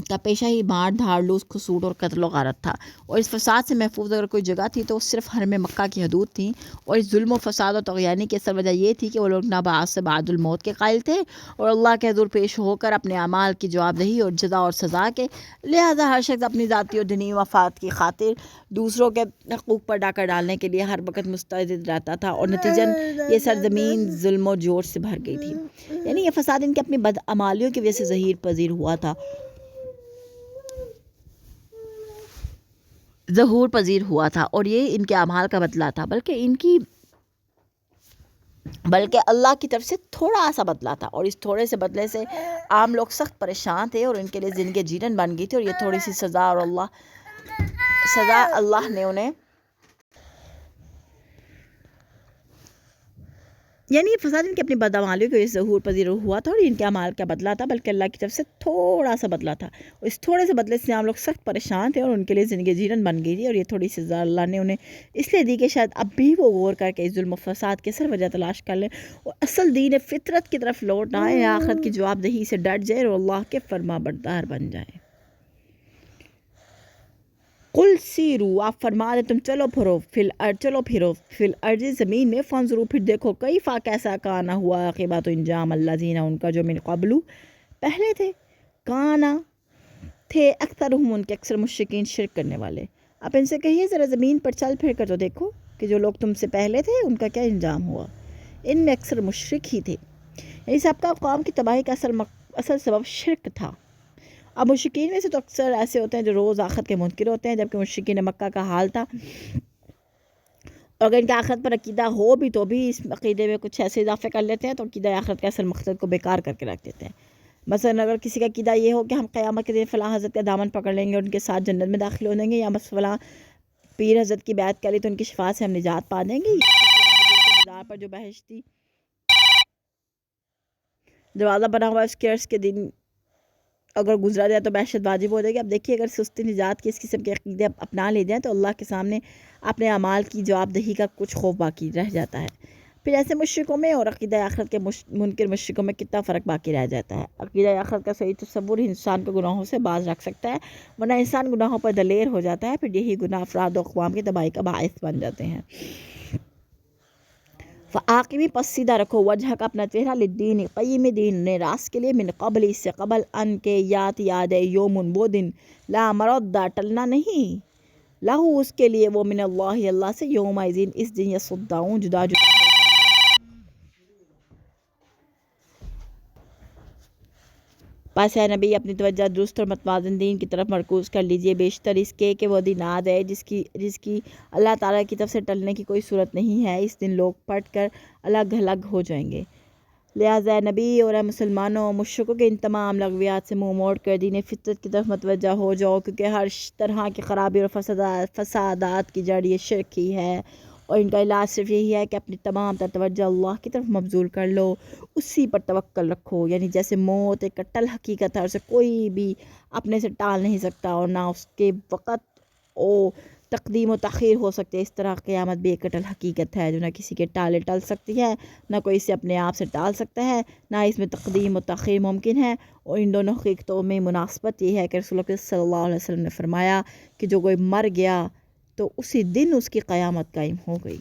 کا پیشہ ہی مار دھاڑ، لوٹ کھسوٹ اور قتل و غارت تھا، اور اس فساد سے محفوظ اگر کوئی جگہ تھی تو وہ صرف حرم مکہ کی حدود تھیں، اور اس ظلم و فساد و طغیانی کی اصل وجہ یہ تھی کہ وہ لوگ نہ بعث سے بعد الموت کے قائل تھے، اور اللہ کے حضور پیش ہو کر اپنے اعمال کی جواب دہی اور جزا اور سزا کے، لہذا ہر شخص اپنی ذاتی اور دینی مفاد کی خاطر دوسروں کے حقوق پر ڈاکہ ڈالنے کے لیے ہر وقت مستعد رہتا تھا، اور نتیجن یہ سرزمین ظلم و جور سے بھر گئی تھی۔ یعنی یہ فساد ان کی اپنی بدعمالیوں کی وجہ سے ظہور پذیر ہوا تھا، اور یہ ان کے اعمال کا بدلہ تھا، بلکہ اللہ کی طرف سے تھوڑا سا بدلہ تھا، اور اس تھوڑے سے بدلے سے عام لوگ سخت پریشان تھے، اور ان کے لیے زندگی جیرن بن گئی تھی، اور یہ تھوڑی سی سزا اللہ نے انہیں، یعنی یہ فساد ان کی اپنی بدعمالیوں کی وجہ سے ظہور پذیر ہوا تھا، اور ان کے اعمال کا بدلہ تھا، بلکہ اللہ کی طرف سے تھوڑا سا بدلہ تھا، اور اس تھوڑے سے بدلے سے عام لوگ سخت پریشان تھے، اور ان کے لیے زندگی جیرن بن گئی تھی، اور یہ تھوڑی سی سزا اللہ نے انہیں اس لیے دی کہ شاید اب بھی وہ غور کر کے اس ظلم و فساد کی اصل وجہ تلاش کر لیں، اور اصل دین فطرت کی طرف لوٹ آئے، آخرت کی جواب دہی سے ڈٹ جائے، اور اللہ کے فرما بردار بن جائیں۔ قل سیرو، آپ فرما دیں تم چلو پھرو فی الارض زمین میں، فانظرو پھر دیکھو، کیفا کیسا کانا ہوا عاقبت انجام الذین ان کا جو من قبل پہلے تھے، کانا تھے اکثرہم ان کے اکثر مشرکین شرک کرنے والے۔ آپ ان سے کہیے ذرا زمین پر چل پھر کر تو دیکھو کہ جو لوگ تم سے پہلے تھے ان کا کیا انجام ہوا۔ ان میں اکثر مشرک ہی تھے، یعنی سابقہ قوم کی تباہی کا اصل سبب شرک تھا۔ اب مشرکین میں سے تو اکثر ایسے ہوتے ہیں جو روز آخرت کے منکر ہوتے ہیں، جبکہ مشرکین مکہ کا حال تھا، اور اگر ان کا آخرت پر عقیدہ ہو بھی تو بھی اس عقیدے میں کچھ ایسے اضافے کر لیتے ہیں تو عقیدہ آخرت کے اصل مقصد کو بیکار کر کے رکھ دیتے ہیں۔ مثلا اگر کسی کا عقیدہ یہ ہو کہ ہم قیامت کے دن فلاں حضرت کا دامن پکڑ لیں گے اور ان کے ساتھ جنت میں داخل ہو جائیں گے، یا بس فلاں پیر حضرت کی بیعت کر لی تو ان کی شفاعت سے ہم نجات پا دیں گے، یا فلاں مزار پر جو بہشتی دروازہ بنا ہوا ہے اس کے عرض کے دن اگر گزرا جائے تو بحشت واجب ہو جائے گی۔ اب دیکھیے اگر سستی نجات کی اس قسم کے عقیدے اپنا لے جائیں تو اللہ کے سامنے اپنے اعمال کی جواب دہی کا کچھ خوف باقی رہ جاتا ہے۔ پھر ایسے مشرکوں میں اور عقیدہ آخرت کے منکر مشرکوں میں کتنا فرق باقی رہ جاتا ہے۔ عقیدہ آخرت کا صحیح تصور ہی انسان کو گناہوں سے باز رکھ سکتا ہے، ورنہ انسان گناہوں پر دلیر ہو جاتا ہے، پھر یہی گناہ افراد و اقوام کی تباہی کا باعث بن جاتے ہیں۔ فعاقبی پس سیدھا رکھو وجہ کا اپنا چہرہ للدین قیم دین نے راست کے لیے من قبل اس سے قبل ان کے یاد یومن وہ دن لا مرد ٹلنا نہیں لہو اس کے لیے وہ من اللہ سے یوم دن اس دن یصدعون جدا جدا ہو جائیں گے۔ پس اے نبی اپنی توجہ درست اور متوازن دین کی طرف مرکوز کر لیجئے، بیشتر اس کے کہ وہ دن آ جائے جس کی اللہ تعالیٰ کی طرف سے ٹلنے کی کوئی صورت نہیں ہے۔ اس دن لوگ پٹ کر الگ الگ ہو جائیں گے۔ لہٰذا اے نبی اور اے مسلمانوں، مشرکوں کے ان تمام لغویات سے منہ موڑ کر دین فطرت کی طرف متوجہ ہو جاؤ، کیونکہ ہر طرح کی خرابی اور فسادات کی جڑ یہ شرک ہی ہے، اور ان کا علاج صرف یہی ہے کہ اپنی تمام تر توجہ اللہ کی طرف مبذول کر لو، اسی پر توکل رکھو۔ یعنی جیسے موت ایک کٹل حقیقت ہے اور اسے کوئی بھی اپنے سے ٹال نہیں سکتا اور نہ اس کے وقت او تقدیم و تاخیر ہو سکتے، اس طرح قیامت بھی ایک کٹل حقیقت ہے جو نہ کسی کے ٹالے ٹل سکتی ہے، نہ کوئی اسے اپنے آپ سے ٹال سکتا ہے، نہ اس میں تقدیم و تاخیر ممکن ہے۔ اور ان دونوں حقیقتوں میں مناسبت یہ ہے کہ رسول اللہ صلی اللہ علیہ وسلم نے فرمایا کہ جو کوئی مر گیا تو اسی دن اس کی قیامت قائم ہو گئی۔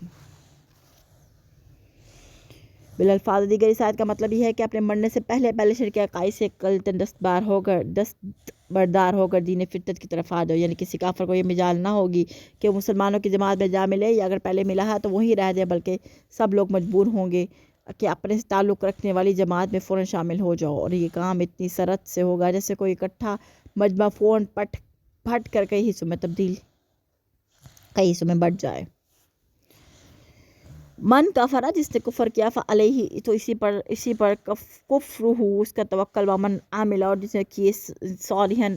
بالالفاظ دیگر اس آیت کا مطلب یہ ہے کہ اپنے مرنے سے پہلے شرک عقائد سے کلتن دستبردار ہو کر دین فطرت کی طرف آ جاؤ۔ یعنی کسی کافر کو یہ مجال نہ ہوگی کہ وہ مسلمانوں کی جماعت میں جا ملے، یا اگر پہلے ملا ہے تو وہیں رہ جائے، بلکہ سب لوگ مجبور ہوں گے کہ اپنے سے تعلق رکھنے والی جماعت میں فوراً شامل ہو جاؤ، اور یہ کام اتنی سرعت سے ہوگا جیسے کوئی اکٹھا مجمع فوراً پھٹ کر کئی حصوں میں بٹ جائے۔ من کفرا جس نے کفر کیا فعلیہ تو اسی پر کفرہ اس کا توکل، ومن عمل اور جس نے کیے صالحا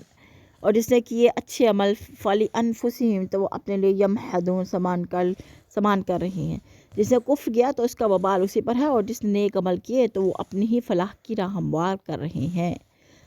اور جس نے کیے اچھے عمل فلی انفسہم تو وہ اپنے لیے یمحدون سمان کر رہے ہیں۔ جس نے کفر کیا تو اس کا وبال اسی پر ہے، اور جس نے نیک عمل کیے تو وہ اپنی ہی فلاح کی راہ ہموار کر رہے ہیں۔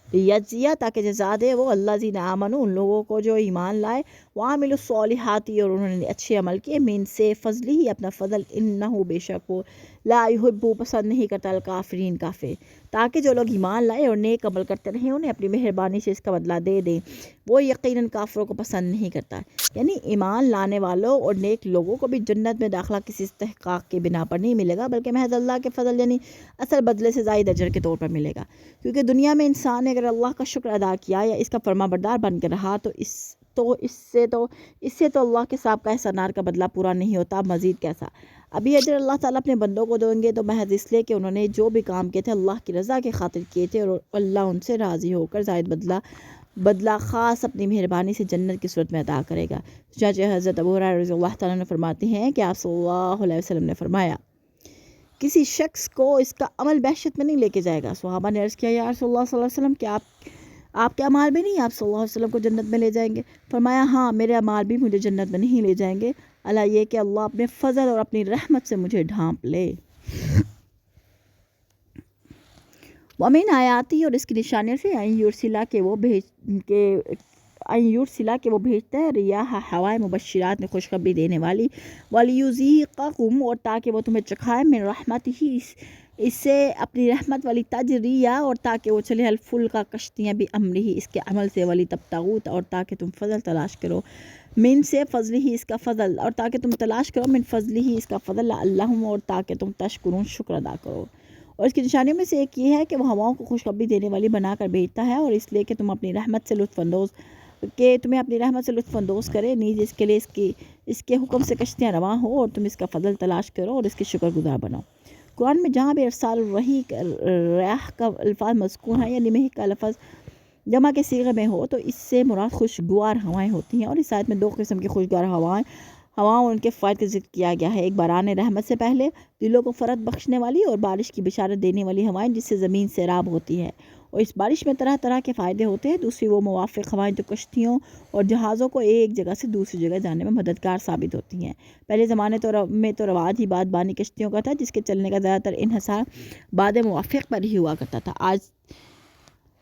یجزیہ تاکہ جزا دے وہ اللہ الذین آمنوا ان لوگوں کو جو ایمان لائے، وعملوا الصالحات اور انہوں نے اچھے عمل کیے، من سے فضلہ ہی اپنا فضل، انہ بے شک وہ لا یحب پسند نہیں کرتا الکافرین کافر، تاکہ جو لوگ ایمان لائے اور نیک عمل کرتے رہیں انہیں اپنی مہربانی سے اس کا بدلہ دے دیں، وہ یقیناً کافروں کو پسند نہیں کرتا۔ یعنی ایمان لانے والوں اور نیک لوگوں کو بھی جنت میں داخلہ کسی استحقاق کے بنا پر نہیں ملے گا، بلکہ محض اللہ کے فضل یعنی اصل بدلے سے زائد اجر کے طور پر ملے گا۔ کیونکہ دنیا میں انسان نے اگر اللہ کا شکر ادا کیا یا اس کا فرما بردار بن کر رہا تو اس سے تو اللہ کے سابقہ احسانات کا بدلہ پورا نہیں ہوتا، مزید کیسا۔ ابھی اجر اللہ تعالیٰ اپنے بندوں کو دیں گے تو محض اس لیے کہ انہوں نے جو بھی کام کیے تھے اللہ کی رضا کی خاطر کیے تھے، اور اللہ ان سے راضی ہو کر زائد بدلہ خاص اپنی مہربانی سے جنت کی صورت میں عطا کرے گا۔ چنانچہ حضرت ابو ہریرہ رضی اللہ تعالیٰ عنہ فرماتے ہیں کہ آپ صلی اللہ علیہ وسلم نے فرمایا کسی شخص کو اس کا عمل بحشت میں نہیں لے کے جائے گا۔ صحابہ نے عرض کیا یا رسول اللہ صلی اللہ علیہ وسلم کہ آپ کے اعمال بھی نہیں آپ صلی اللہ علیہ وسلم کو جنت میں لے جائیں گے؟ فرمایا ہاں، میرے اعمال بھی مجھے جنت میں نہیں لے جائیں گے، اللہ یہ کہ اللہ اپنے فضل اور اپنی رحمت سے مجھے ڈھانپ لے۔ وَمِنْ آیاتی اور اس کی نشانیوں سے ان یرسلا کہ وہ بھیجتا ہے ریاح ہوائیں مبشرات میں خوشخبری دینے والی، وَلِيُذِيقَكُمْ اور تاکہ وہ تمہیں چکھائے من رحمتہ اس سے اپنی رحمت، والی تجریہ اور تاکہ وہ چلے الفلک کشتیاں بھی امرہ اس کے عمل سے، والی تبتغوا اور تاکہ تم فضل تلاش کرو، من سے فضل ہی اس کا فضل اور تاکہ تم تلاش کرو، من فضل ہی اس کا فضل، لعلہم اور تاکہ تم تشکرون شکر ادا کرو۔ اور اس کی نشانیوں میں سے ایک یہ ہے کہ وہ ہواؤں کو خوشخبری دینے والی بنا کر بھیجتا ہے، اور اس لیے کہ تمہیں اپنی رحمت سے لطف اندوز کرے، نیز اس کے لیے اس کے حکم سے کشتیاں رواں ہو اور تم اس کا فضل تلاش کرو اور اس کے شکر گزار بنو۔ قرآن میں جہاں بھی ارسال ریاح کا الفاظ مذکور ہیں یا رمح کا لفظ جمع کے صیغے میں ہو تو اس سے مراد خوشگوار ہوائیں ہوتی ہیں، اور اس آیت میں 2 قسم کی خوشگوار ہواؤں اور ان کے فوائد کا ذکر کیا گیا ہے۔ ایک باران رحمت سے پہلے دلوں کو فرحت بخشنے والی اور بارش کی بشارت دینے والی ہوائیں جس سے زمین سیراب ہوتی ہے، اور اس بارش میں طرح طرح کے فائدے ہوتے ہیں۔ دوسری وہ موافق ہوائیں جو کشتیوں اور جہازوں کو ایک جگہ سے دوسری جگہ جانے میں مددگار ثابت ہوتی ہیں۔ پہلے زمانے میں تو رواج ہی بادبانی کشتیوں کا تھا جس کے چلنے کا زیادہ تر انحصار باد موافق پر ہی ہوا کرتا تھا۔ آج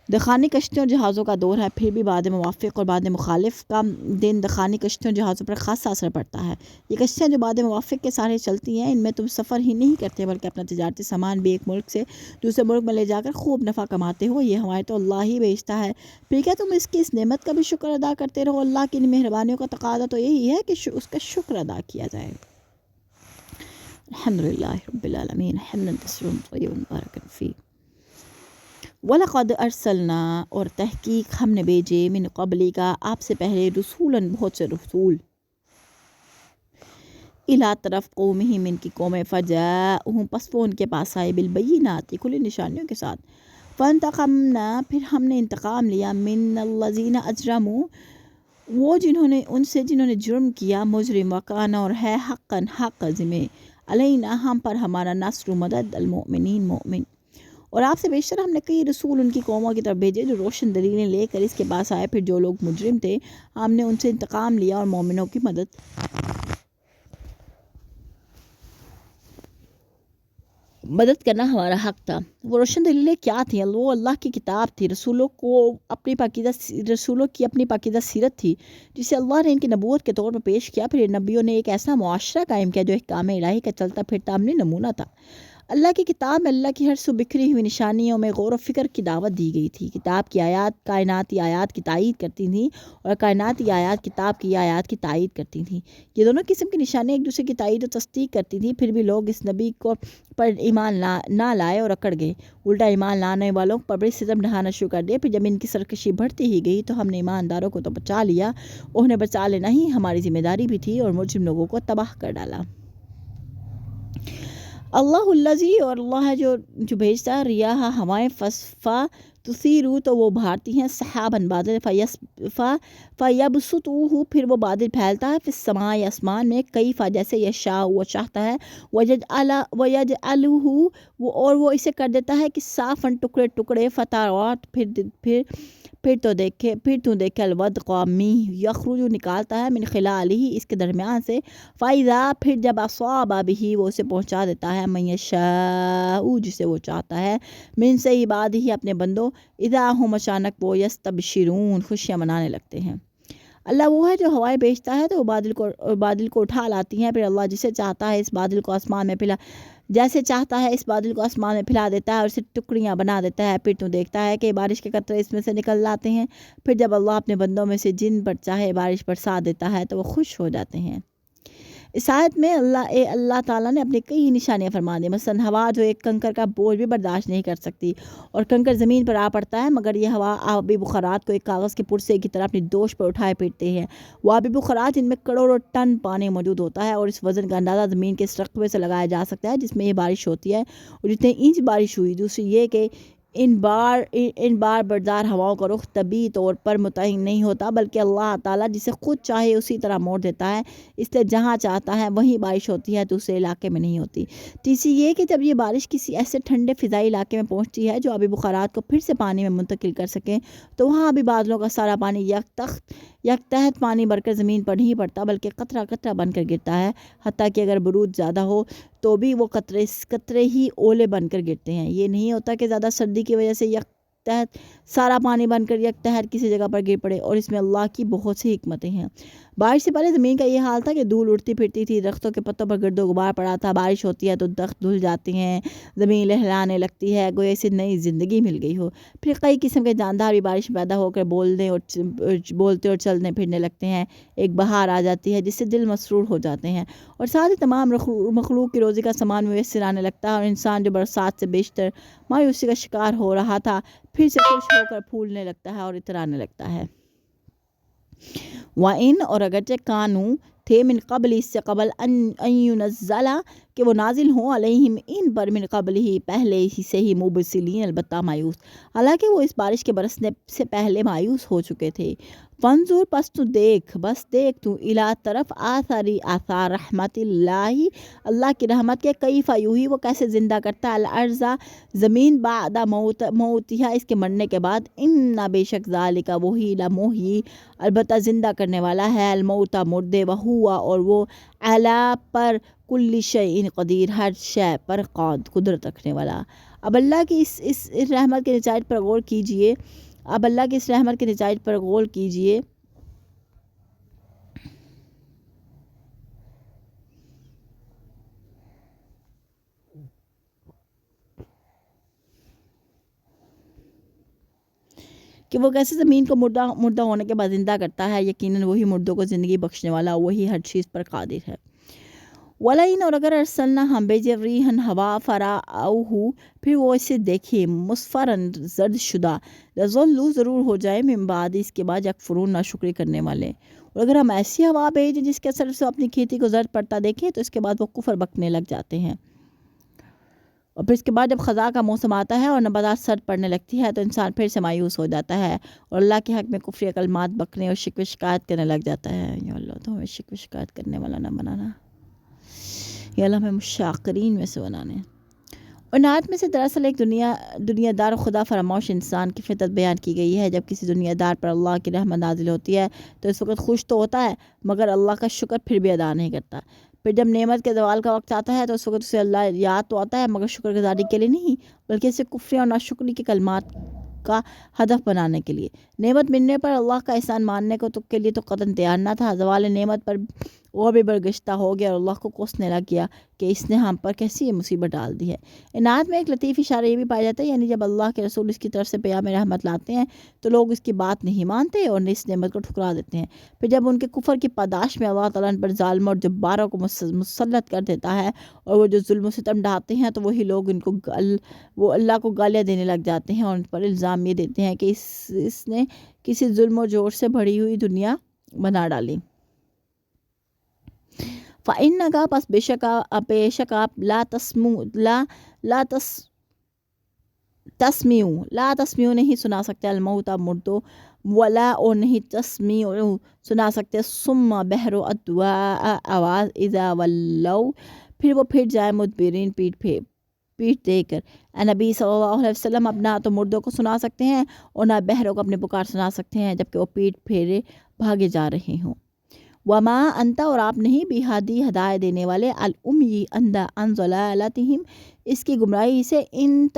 دخانی کشتیوں جہازوں کا دور ہے، پھر بھی باد موافق اور باد مخالف کا دن دخانی کشتیوں جہازوں پر خاصا اثر پڑتا ہے۔ یہ کشتیاں جو باد موافق کے سہارے چلتی ہیں، ان میں تم سفر ہی نہیں کرتے بلکہ اپنا تجارتی سامان بھی ایک ملک سے دوسرے ملک میں لے جا کر خوب نفع کماتے ہو۔ یہ ہوائیں تو اللہ ہی بیچتا ہے، پھر کیا تم اس کی اس نعمت کا بھی شکر ادا کرتے رہو؟ اللہ کی ان مہربانیوں کا تقاضا تو یہی ہے کہ اس کا شکر ادا کیا جائے۔ الحمدللہ رب العالمین، حمدا کثیرا طیبا مبارکا فیہ۔ وَلَقَدْ أَرْسَلْنَا، اور تحقیق ہم نے بھیجے، من قبلی کا، آپ سے پہلے، رسولاً بہت سے رسول، اِلیٰ طرف قومہم، ان کی قوم، فجاءہم، پس وہ ان کے پاس آئے، بالبینات، کھلی نشانیوں کے ساتھ، فانتقمنا، پھر ہم نے انتقام لیا، من الذین اجرموا، وہ جنہوں نے جرم کیا، مجرم، وکان، اور ہے، حقاً، حق ذمہ، علینا، ہم پر، ہمارا، نصر، مدد، المؤمنین، مومن۔ اور آپ سے بیشتر ہم نے کئی رسول ان کی قوموں کی طرف بھیجے جو روشن دلیلیں لے کر اس کے پاس آئے، پھر جو لوگ مجرم تھے ہم نے ان سے انتقام لیا، اور مومنوں کی مدد کرنا ہمارا حق تھا۔ وہ روشن دلیلیں کیا تھیں؟ وہ اللہ کی کتاب تھی، رسولوں کی اپنی پاکیزہ سیرت تھی جسے اللہ نے ان کی نبوت کے طور پر پیش کیا۔ پھر نبیوں نے ایک ایسا معاشرہ قائم کیا جو احکام الہی کا چلتا پھرتا عملی نمونہ تھا۔ اللہ کی کتاب میں اللہ کی ہر سو بکھری ہوئی نشانیوں میں غور و فکر کی دعوت دی گئی تھی۔ کتاب کی آیات کائناتی آیات کی تائید کرتی تھیں، اور کائناتی آیات کتاب کی آیات کی تائید کرتی تھیں۔ یہ دونوں قسم کی نشانیاں ایک دوسرے کی تائید و تصدیق کرتی تھیں، پھر بھی لوگ اس نبی پر ایمان نہ لائے اور اکڑ گئے۔ الٹا ایمان لانے والوں پر بڑی ستم ڈھانا شروع کر دیا۔ پھر جب ان کی سرکشی بڑھتی ہی گئی تو ہم نے ایمانداروں کو تو بچا لیا، انہیں بچا لینا ہی ہماری ذمہ داری بھی تھی، اور مجرم لوگوں کو تباہ کر ڈالا۔ اللہ الذی، اور اللہ ہے جو بھیجتا ہے، ریاح، ہوائیں، تثیرو، تو وہ بھارتی ہیں، سحاباً، بادل، فیبسطوہ، پھر وہ بادل پھیلتا ہے، فی السماء، آسمان میں، کیفا، جیسے، یشاء، وہ چاہتا ہے، ویجعلہ، اور وہ اسے کر دیتا ہے کہ صافاً، ٹکڑے ٹکڑے، فترات، پھر تو دیکھے، الودق، میہ، یخرج، نکالتا ہے، من خلالہ، اس کے درمیان سے، فَإِذَا، پھر جب اصاب بہ، وہ اسے پہنچا دیتا ہے، من یشاء، جسے وہ چاہتا ہے، من سے عبادہ، اپنے بندوں، اذا ہم، اچانک وہ، یستبشرون، خوشیاں منانے لگتے ہیں۔ اللہ وہ ہے جو ہوائیں بھیجتا ہے تو وہ بادل کو اٹھا لاتی ہیں، پھر اللہ جسے چاہتا ہے اس بادل کو آسمان میں پھیلا دیتا ہے اور اسے ٹکڑیاں بنا دیتا ہے، پھر تو دیکھتا ہے کہ بارش کے قطرے اس میں سے نکل لاتے ہیں، پھر جب اللہ اپنے بندوں میں سے جن پر چاہے بارش برسا دیتا ہے تو وہ خوش ہو جاتے ہیں۔ اس آیت میں اللہ تعالیٰ نے اپنی کئی نشانیاں فرما دی، مثلا ہوا جو ایک کنکر کا بوجھ بھی برداشت نہیں کر سکتی اور کنکر زمین پر آ پڑتا ہے، مگر یہ ہوا آبی بخارات کو ایک کاغذ کے پرسے کی طرح اپنی دوش پر اٹھائے پھرتے ہیں۔ وہ آبی بخارات، ان میں کروڑوں ٹن پانی موجود ہوتا ہے، اور اس وزن کا اندازہ زمین کے اس رقبے سے لگایا جا سکتا ہے جس میں یہ بارش ہوتی ہے، اور جتنے انچ بارش ہوئی۔ دوسری یہ کہ ان بار بردار ہواؤں کا رخ طبعی طور پر متعین نہیں ہوتا، بلکہ اللہ تعالیٰ جسے خود چاہے اسی طرح موڑ دیتا ہے، اس لیے جہاں چاہتا ہے وہیں بارش ہوتی ہے، دوسرے علاقے میں نہیں ہوتی۔ تیسری یہ کہ جب یہ بارش کسی ایسے ٹھنڈے فضائی علاقے میں پہنچتی ہے جو آبی بخارات کو پھر سے پانی میں منتقل کر سکے، تو وہاں بھی بادلوں کا سارا پانی یک تحت پانی بھر کر زمین پر نہیں پڑتا، بلکہ قطرہ قطرہ بن کر گرتا ہے، حتیٰ کہ اگر برود زیادہ ہو تو بھی وہ قطرے ہی اولے بن کر گرتے ہیں۔ یہ نہیں ہوتا کہ زیادہ سردی کی وجہ سے یک تحت سارا پانی بن کر یک تحت کسی جگہ پر گر پڑے، اور اس میں اللہ کی بہت سی حکمتیں ہیں۔ بارش سے پہلے زمین کا یہ حال تھا کہ دھول اڑتی پھرتی تھی، درختوں کے پتوں پر گرد و غبار پڑا تھا، بارش ہوتی ہے تو درخت دھل جاتے ہیں، زمین لہرانے لگتی ہے، گویا اسے نئی زندگی مل گئی ہو۔ پھر کئی قسم کے جاندار بھی بارش میں پیدا ہو کر بولتے اور چلنے پھرنے لگتے ہیں، ایک بہار آ جاتی ہے جس سے دل مسرور ہو جاتے ہیں، اور ساتھ ہی تمام مخلوق کی روزی کا سامان میسر آنے لگتا ہے، اور انسان جو برسات سے بیشتر مایوسی کا شکار ہو رہا تھا پھر سے خوش ہو کر پھولنے لگتا ہے اور اترانے لگتا ہے۔ وَإِن، اور اگرچہ کانوں تھے، من قبل، اس سے قبل، ان ينزل، کہ وہ نازل ہوں علیہم ان پر من قبل ہی پہلے ہی سے ہی مبسلین البتہ مایوس، حالانکہ وہ اس بارش کے برسنے سے پہلے مایوس ہو چکے تھے۔ فانظر پس تو دیکھ، بس دیکھ تو الی طرف آثار رحمت اللہ، اللہ کی رحمت کے، کیف یحیی وہ کیسے زندہ کرتا ہے الارض زمین بعد موتها اس کے مرنے کے بعد، ان بے شک ذالک وہی لمحیی البتہ زندہ کرنے والا ہے، الموتى مردے، وہوا اور وہ علی پر کل شیء قدیر ہر شے پر قدرت رکھنے والا۔ اب اللہ کی اس رحمت کے نچائج پر غور کیجئے، اب اللہ کی اس رحمت کے نتائج پر غور کیجئے۔ کہ وہ کیسے زمین کو مردہ ہونے کے بعد زندہ کرتا ہے، یقیناً وہی مردوں کو زندگی بخشنے والا، وہی ہر چیز پر قادر ہے۔ وَلَئِنْ اور اگر ارسلنا ہم بھیجے ریحًا ہوا فرأوہ پھر وہ اسے دیکھے مصفراً زرد شدہ، لظلوا ضرور ہو جائے من بعد اس کے بعد یکفرون ناشکری کرنے والے۔ اور اگر ہم ایسی ہوا بھیجیں جس کے اثر سے اپنی کھیتی کو زرد پڑتا دیکھیں تو اس کے بعد وہ کفر بکنے لگ جاتے ہیں، اور پھر اس کے بعد جب خزاں کا موسم آتا ہے اور نباتات سرد پڑنے لگتی ہے تو انسان پھر سے مایوس ہو جاتا ہے اور اللہ کے حق میں کفری کلمات بکنے اور شکوہ شکایت کرنے لگ جاتا ہے۔ یا اللہ تو ہمیں شکوہ شکایت کرنے والا نہ بنانا، یا اللہ ہمیں مشاقرین میں سے بنانے۔ اور نعت میں سے دراصل ایک دنیا دار خدا فراموش انسان کی فطرت بیان کی گئی ہے۔ جب کسی دنیا دار پر اللہ کی رحمت نازل ہوتی ہے تو اس وقت خوش تو ہوتا ہے مگر اللہ کا شکر پھر بھی ادا نہیں کرتا۔ پھر جب نعمت کے زوال کا وقت آتا ہے تو اس وقت اسے اللہ یاد تو آتا ہے مگر شکر گزاری کے لیے نہیں، بلکہ اسے کفر اور ناشکری کے کلمات کا ہدف بنانے کے لیے۔ نعمت ملنے پر اللہ کا احسان ماننے کو تو کے لیے تو قطعاً تیار نہ تھا، زوال نعمت پر اور بھی برگشتہ ہو گیا اور اللہ کو کوسنے لگ گیا کہ اس نے ہم پر کیسی یہ مصیبت ڈال دی ہے۔ انعت میں ایک لطیف اشارہ یہ بھی پایا جاتا ہے، یعنی جب اللہ کے رسول اس کی طرف سے پیام رحمت لاتے ہیں تو لوگ اس کی بات نہیں مانتے اور اس نعمت کو ٹھکرا دیتے ہیں۔ پھر جب ان کے کفر کی پاداش میں اللہ تعالیٰ ان پر ظالموں اور جباروں کو مسلط کر دیتا ہے اور وہ جو ظلم و ستم ڈھاتے ہیں تو وہی لوگ ان کو وہ اللہ کو گالیاں دینے لگ جاتے ہیں اور ان پر الزام یہ دیتے ہیں کہ اس نے کسی ظلم و جور سے بھری ہوئی دنیا بنا ڈالی۔ فَإِنَّكَ پس بے شک آپ لا تسمیعوا نہیں سنا سکتے الموتى مردوں، ولا اور نہیں تسمیعوا سنا سکتے صم بہر الدعاء آواز اذا ولوا پھر وہ پھر جائے مدبرین پیٹھ دے کر۔ اے نبی صلی اللہ علیہ وسلم اب نہ تو مردوں کو سنا سکتے ہیں اور نہ بہروں کو اپنے پکار سنا سکتے ہیں جبکہ وہ پیٹھ پھیرے بھاگے جا رہے ہوں۔ وما انت اور آپ نہیں بہادی ہدایت دینے والے الامی اندھا عن ضلالتہم اس کی گمراہی سے، ان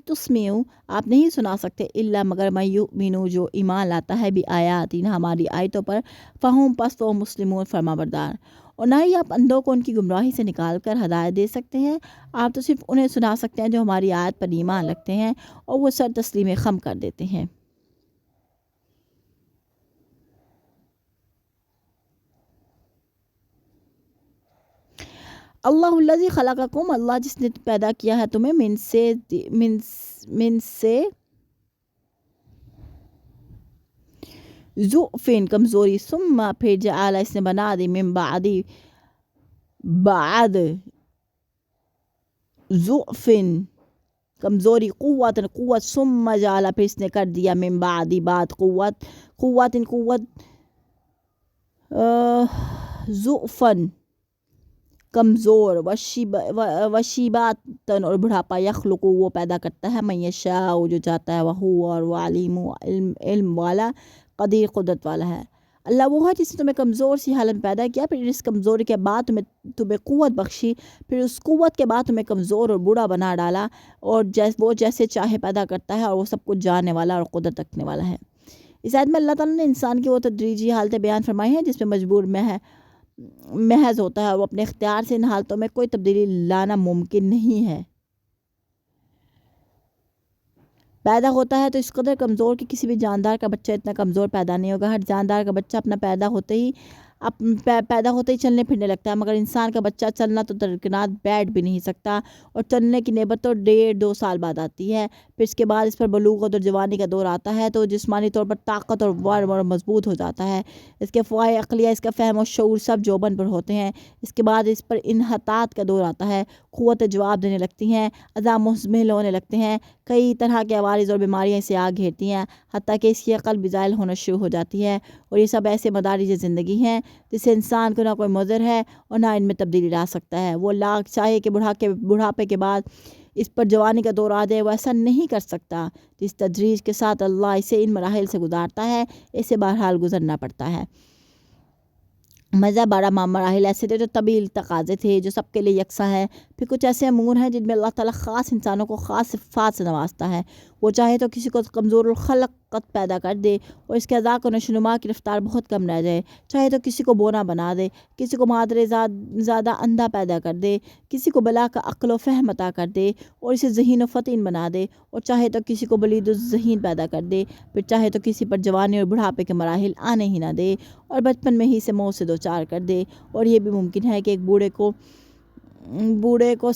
تسمیعوا آپ نہیں سنا سکتے الا مگر من یؤمنو جو ایمان لاتا ہے بآیاتنا ہماری آیتوں پر، فہم پس تو مسلمون فرما بردار۔ اور نہ ہی آپ اندھوں کو ان کی گمراہی سے نکال کر ہدایت دے سکتے ہیں، آپ تو صرف انہیں سنا سکتے ہیں جو ہماری آیت پر ایمان رکھتے ہیں اور وہ سر تسلیم خم کر دیتے ہیں۔ اللہ الذی خلقکم اللہ جس نے پیدا کیا ہے تمہیں من سے ضعفن کمزوری، ثم پھر جعل اس نے بنا دی من بعد ضعفن کمزوری قوت، ثم جعل پھر اس نے کر دیا من بعد قوت ضعفن کمزور، وشیباتن اور بڑھاپا، یخلق وہ پیدا کرتا ہے من یشاء جو چاہتا ہے، وہو اور وہ علم والا قدیر قدرت والا ہے۔ اللہ وہ ہے جس نے تمہیں کمزور سی حالت میں پیدا کیا، پھر اس کمزوری کے بعد تمہیں قوت بخشی، پھر اس قوت کے بعد تمہیں کمزور اور بوڑھا بنا ڈالا، اور وہ جیسے چاہے پیدا کرتا ہے اور وہ سب کچھ جاننے والا اور قدرت رکھنے والا ہے۔ اس آیت میں اللہ تعالیٰ نے انسان کی وہ تدریجی حالتیں بیان فرمائی ہیں جس میں مجبور محض ہوتا ہے اور وہ اپنے اختیار سے ان حالتوں میں کوئی تبدیلی لانا ممکن نہیں ہے۔ پیدا ہوتا ہے تو اس قدر کمزور کہ کسی بھی جاندار کا بچہ اتنا کمزور پیدا نہیں ہوگا۔ ہر جاندار کا بچہ اپنا پیدا ہوتے ہی اب پیدا ہوتے ہی چلنے پھرنے لگتا ہے، مگر انسان کا بچہ چلنا تو درکنار بیٹھ بھی نہیں سکتا، اور چلنے کی نعمت تو 1.5-2 سال بعد آتی ہے۔ پھر اس کے بعد اس پر بلوغت اور جوانی کا دور آتا ہے تو جسمانی طور پر طاقت اور ور مضبوط ہو جاتا ہے، اس کے فوائد عقلیہ، اس کا فہم و شعور سب جوبن پر ہوتے ہیں۔ اس کے بعد اس پر انحطاط کا دور آتا ہے، قوت جواب دینے لگتی ہیں، اعضاء مہمل ہونے لگتے ہیں، کئی طرح کے عوارض اور بیماریاں اسے آ گھیرتی ہیں، حتیٰ کہ اس کی عقل بھی زائل ہونا شروع ہو جاتی ہے۔ اور یہ سب ایسے مدارج زندگی ہیں جسے انسان کو نہ کوئی مضر ہے اور نہ ان میں تبدیلی لا سکتا ہے۔ وہ لاکھ چاہے کہ بڑھاپے کے بعد اس پر جوانی کا دور آ جائے، وہ ایسا نہیں کر سکتا۔ جس تدریج کے ساتھ اللہ اسے ان مراحل سے گزارتا ہے، اسے بہرحال گزرنا پڑتا ہے۔ مزہ 12 مراحل ایسے تھے جو طویل تقاضے تھے، جو سب کے لیے یکساں ہے۔ پھر کچھ ایسے امور ہیں جن میں اللہ تعالیٰ خاص انسانوں کو خاص صفات سے نوازتا ہے۔ وہ چاہے تو کسی کو کمزور الخلقت پیدا کر دے اور اس کے اعضاء کو نشو و نما کی رفتار بہت کم رہ جائے، چاہے تو کسی کو بونا بنا دے، کسی کو مادر زیادہ اندھا پیدا کر دے، کسی کو بلا کا عقل و فہم عطا کر دے اور اسے ذہین و فطن بنا دے، اور چاہے تو کسی کو بلید الذہن پیدا کر دے، پھر چاہے تو کسی پر جوانی اور بڑھاپے کے مراحل آنے ہی نہ دے اور بچپن میں ہی سے موت سے دوچار کر دے۔ اور یہ بھی ممکن ہے کہ ایک بوڑھے کو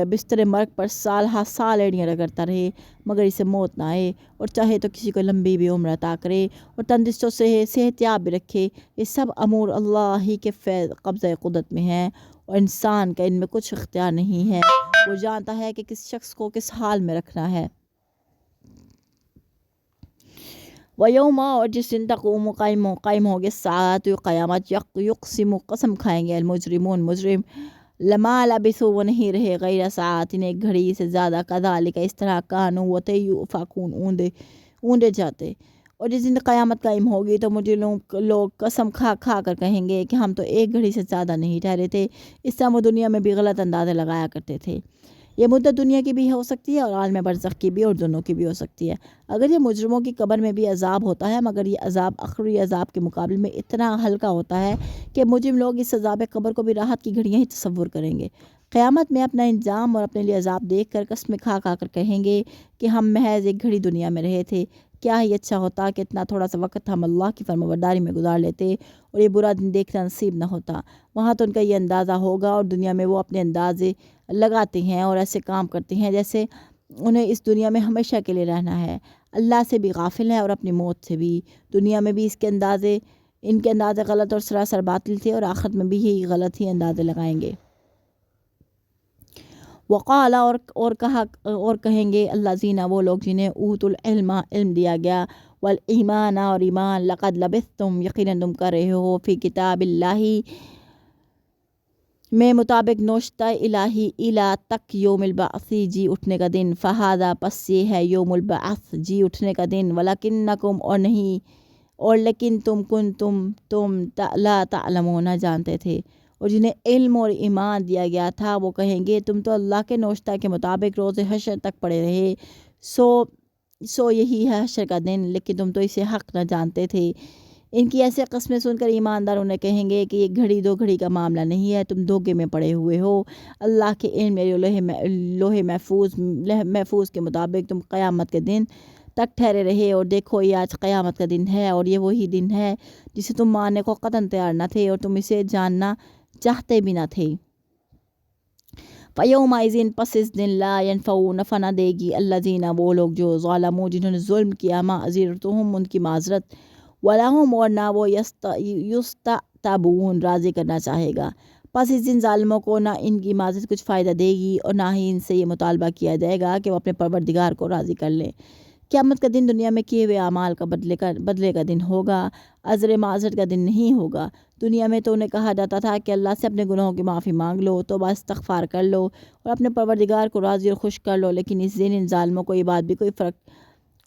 بستر مرگ پر سال ہا سال ایڑیاں رگڑتا رہے مگر اسے موت نہ آئے، اور چاہے تو کسی کو لمبی بھی عمر عطا کرے اور تندرست و صحت یاب بھی رکھے۔ یہ سب امور اللہ ہی کے قبضہ قدرت میں ہیں اور انسان کا ان میں کچھ اختیار نہیں ہے۔ وہ جانتا ہے کہ کس شخص کو کس حال میں رکھنا ہے۔ وَيَوْمَ، اور جس دن تقوم قائم ہوگی ساعت قیامت، یقسم قسم کھائیں گے المجرمون مجرم، لما لبثوا وہ نہیں رہے غیر ساعت ایک گھڑی سے زیادہ، کذالک اس طرح، کانوا ہوتے یؤفکون اونڈے جاتے۔ اور جس دن قیامت قائم ہوگی تو مجھے لوگ قسم کھا کر کہیں گے کہ ہم تو ایک گھڑی سے زیادہ نہیں ٹھہرے تھے، اس طرح وہ دنیا میں بھی غلط اندازے لگایا کرتے تھے۔ یہ مدت دنیا کی بھی ہو سکتی ہے اور عالم برزخ کی بھی، اور دونوں کی بھی ہو سکتی ہے۔ اگر یہ مجرموں کی قبر میں بھی عذاب ہوتا ہے، مگر یہ عذاب آخری عذاب کے مقابلے میں اتنا ہلکا ہوتا ہے کہ مجرم لوگ اس عذاب قبر کو بھی راحت کی گھڑیاں ہی تصور کریں گے۔ قیامت میں اپنا انجام اور اپنے لیے عذاب دیکھ کر قسمیں کھا کر کہیں گے کہ ہم محض ایک گھڑی دنیا میں رہے تھے، کیا ہی اچھا ہوتا کہ اتنا تھوڑا سا وقت ہم اللہ کی فرمانبرداری میں گزار لیتے اور یہ برا دن دیکھنا نصیب نہ ہوتا۔ وہاں تو ان کا یہ اندازہ ہوگا، اور دنیا میں وہ اپنے اندازے لگاتے ہیں اور ایسے کام کرتے ہیں جیسے انہیں اس دنیا میں ہمیشہ کے لیے رہنا ہے۔ اللہ سے بھی غافل ہیں اور اپنی موت سے بھی۔ دنیا میں بھی ان کے اندازے غلط اور سراسر باطل تھے، اور آخرت میں بھی یہی غلط ہی اندازے لگائیں گے۔ وقال، اور کہیں گے الذین، وہ لوگ جنہیں اوت العلم، علم دیا گیا، والایمان، اور ایمان، لقد لبثتم، یقیناً تم کر رہے ہو، فی کتاب اللہ میں مطابق نوشتہ الہی، الا تک یوم البعث، جی اٹھنے کا دن، فہذا، پس یہ ہے یوم البعث، جی اٹھنے کا دن، ولکنکم، اور لیکن تم لا تعلمون، نہ جانتے تھے۔ اور جنہیں علم اور ایمان دیا گیا تھا وہ کہیں گے تم تو اللہ کے نوشتہ کے مطابق روز حشر تک پڑے رہے، سو یہی ہے حشر کا دن، لیکن تم تو اسے حق نہ جانتے تھے۔ ان کی ایسے قسمیں سن کر ایماندار انہیں کہیں گے کہ یہ گھڑی دو گھڑی کا معاملہ نہیں ہے، تم دھوکے میں پڑے ہوئے ہو۔ اللہ کے علم لوح محفوظ کے مطابق تم قیامت کے دن تک ٹھہرے رہے، اور دیکھو یہ آج قیامت کا دن ہے، اور یہ وہی دن ہے جسے تم ماننے کو قطعاً تیار نہ تھے اور تم اسے جاننا چاہتے بھی نہ تھے۔ فَيَوْمَئِذٍ، پس اس دن، لا ينفع، نفع نہ دے گی، الذین، وہ لوگ جو ظالموا، جنہوں نے ظلم کیا، معذرتہم، ان کی معذرت، وَلَهُمْ، اور نہ وہ یستعتبون، راضی کرنا چاہے گا۔ پس اس دن ظالموں کو نہ ان کی معذرت کچھ فائدہ دے گی اور نہ ہی ان سے یہ مطالبہ کیا جائے گا کہ وہ اپنے پروردگار کو راضی کر لیں۔ قیامت کا دن دنیا میں کیے ہوئے اعمال کا بدلے کا دن ہوگا، عذر معذرت کا دن نہیں ہوگا۔ دنیا میں تو انہیں کہا جاتا تھا کہ اللہ سے اپنے گناہوں کی معافی مانگ لو، توبہ استغفار کر لو اور اپنے پروردگار کو راضی اور خوش کر لو، لیکن اس دن ان ظالموں کو یہ بات بھی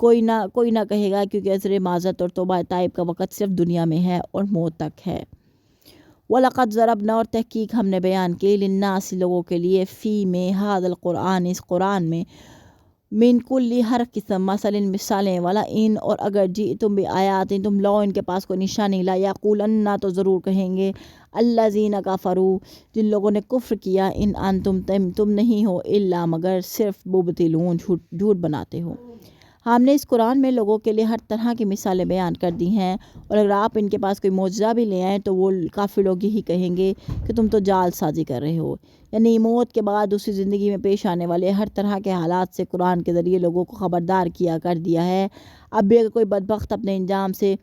کوئی نہ کہے گا، کیونکہ عذر معذرت اور توبہ طائب کا وقت صرف دنیا میں ہے اور موت تک ہے۔ وَلَقَدْ ضَرَبْنَا، اور تحقیق ہم نے بیان کی، لِلنَّاسِ، لوگوں کے لیے، فی میں، ھذا القرآن، اس قرآن میں، من کل، ہر قسم، مثلاً مثالیں، وَلَئِن، اور اگر جئتم بآیات، تم لاؤ ان کے پاس کوئی نشانی، لا یقولن، تو ضرور کہیں گے، الذین کفروا، جن لوگوں نے کفر کیا، ان انتم، تم نہیں ہو، الا، مگر، صرف، مبطلون، جھوٹ بناتے ہو۔ ہم نے اس قرآن میں لوگوں کے لیے ہر طرح کی مثالیں بیان کر دی ہیں، اور اگر آپ ان کے پاس کوئی معجزہ بھی لے آئیں تو وہ کافی لوگ یہی کہیں گے کہ تم تو جال سازی کر رہے ہو۔ یعنی موت کے بعد دوسری زندگی میں پیش آنے والے ہر طرح کے حالات سے قرآن کے ذریعے لوگوں کو خبردار کیا کر دیا ہے۔ اب بھی اگر کوئی بدبخت اپنے انجام سے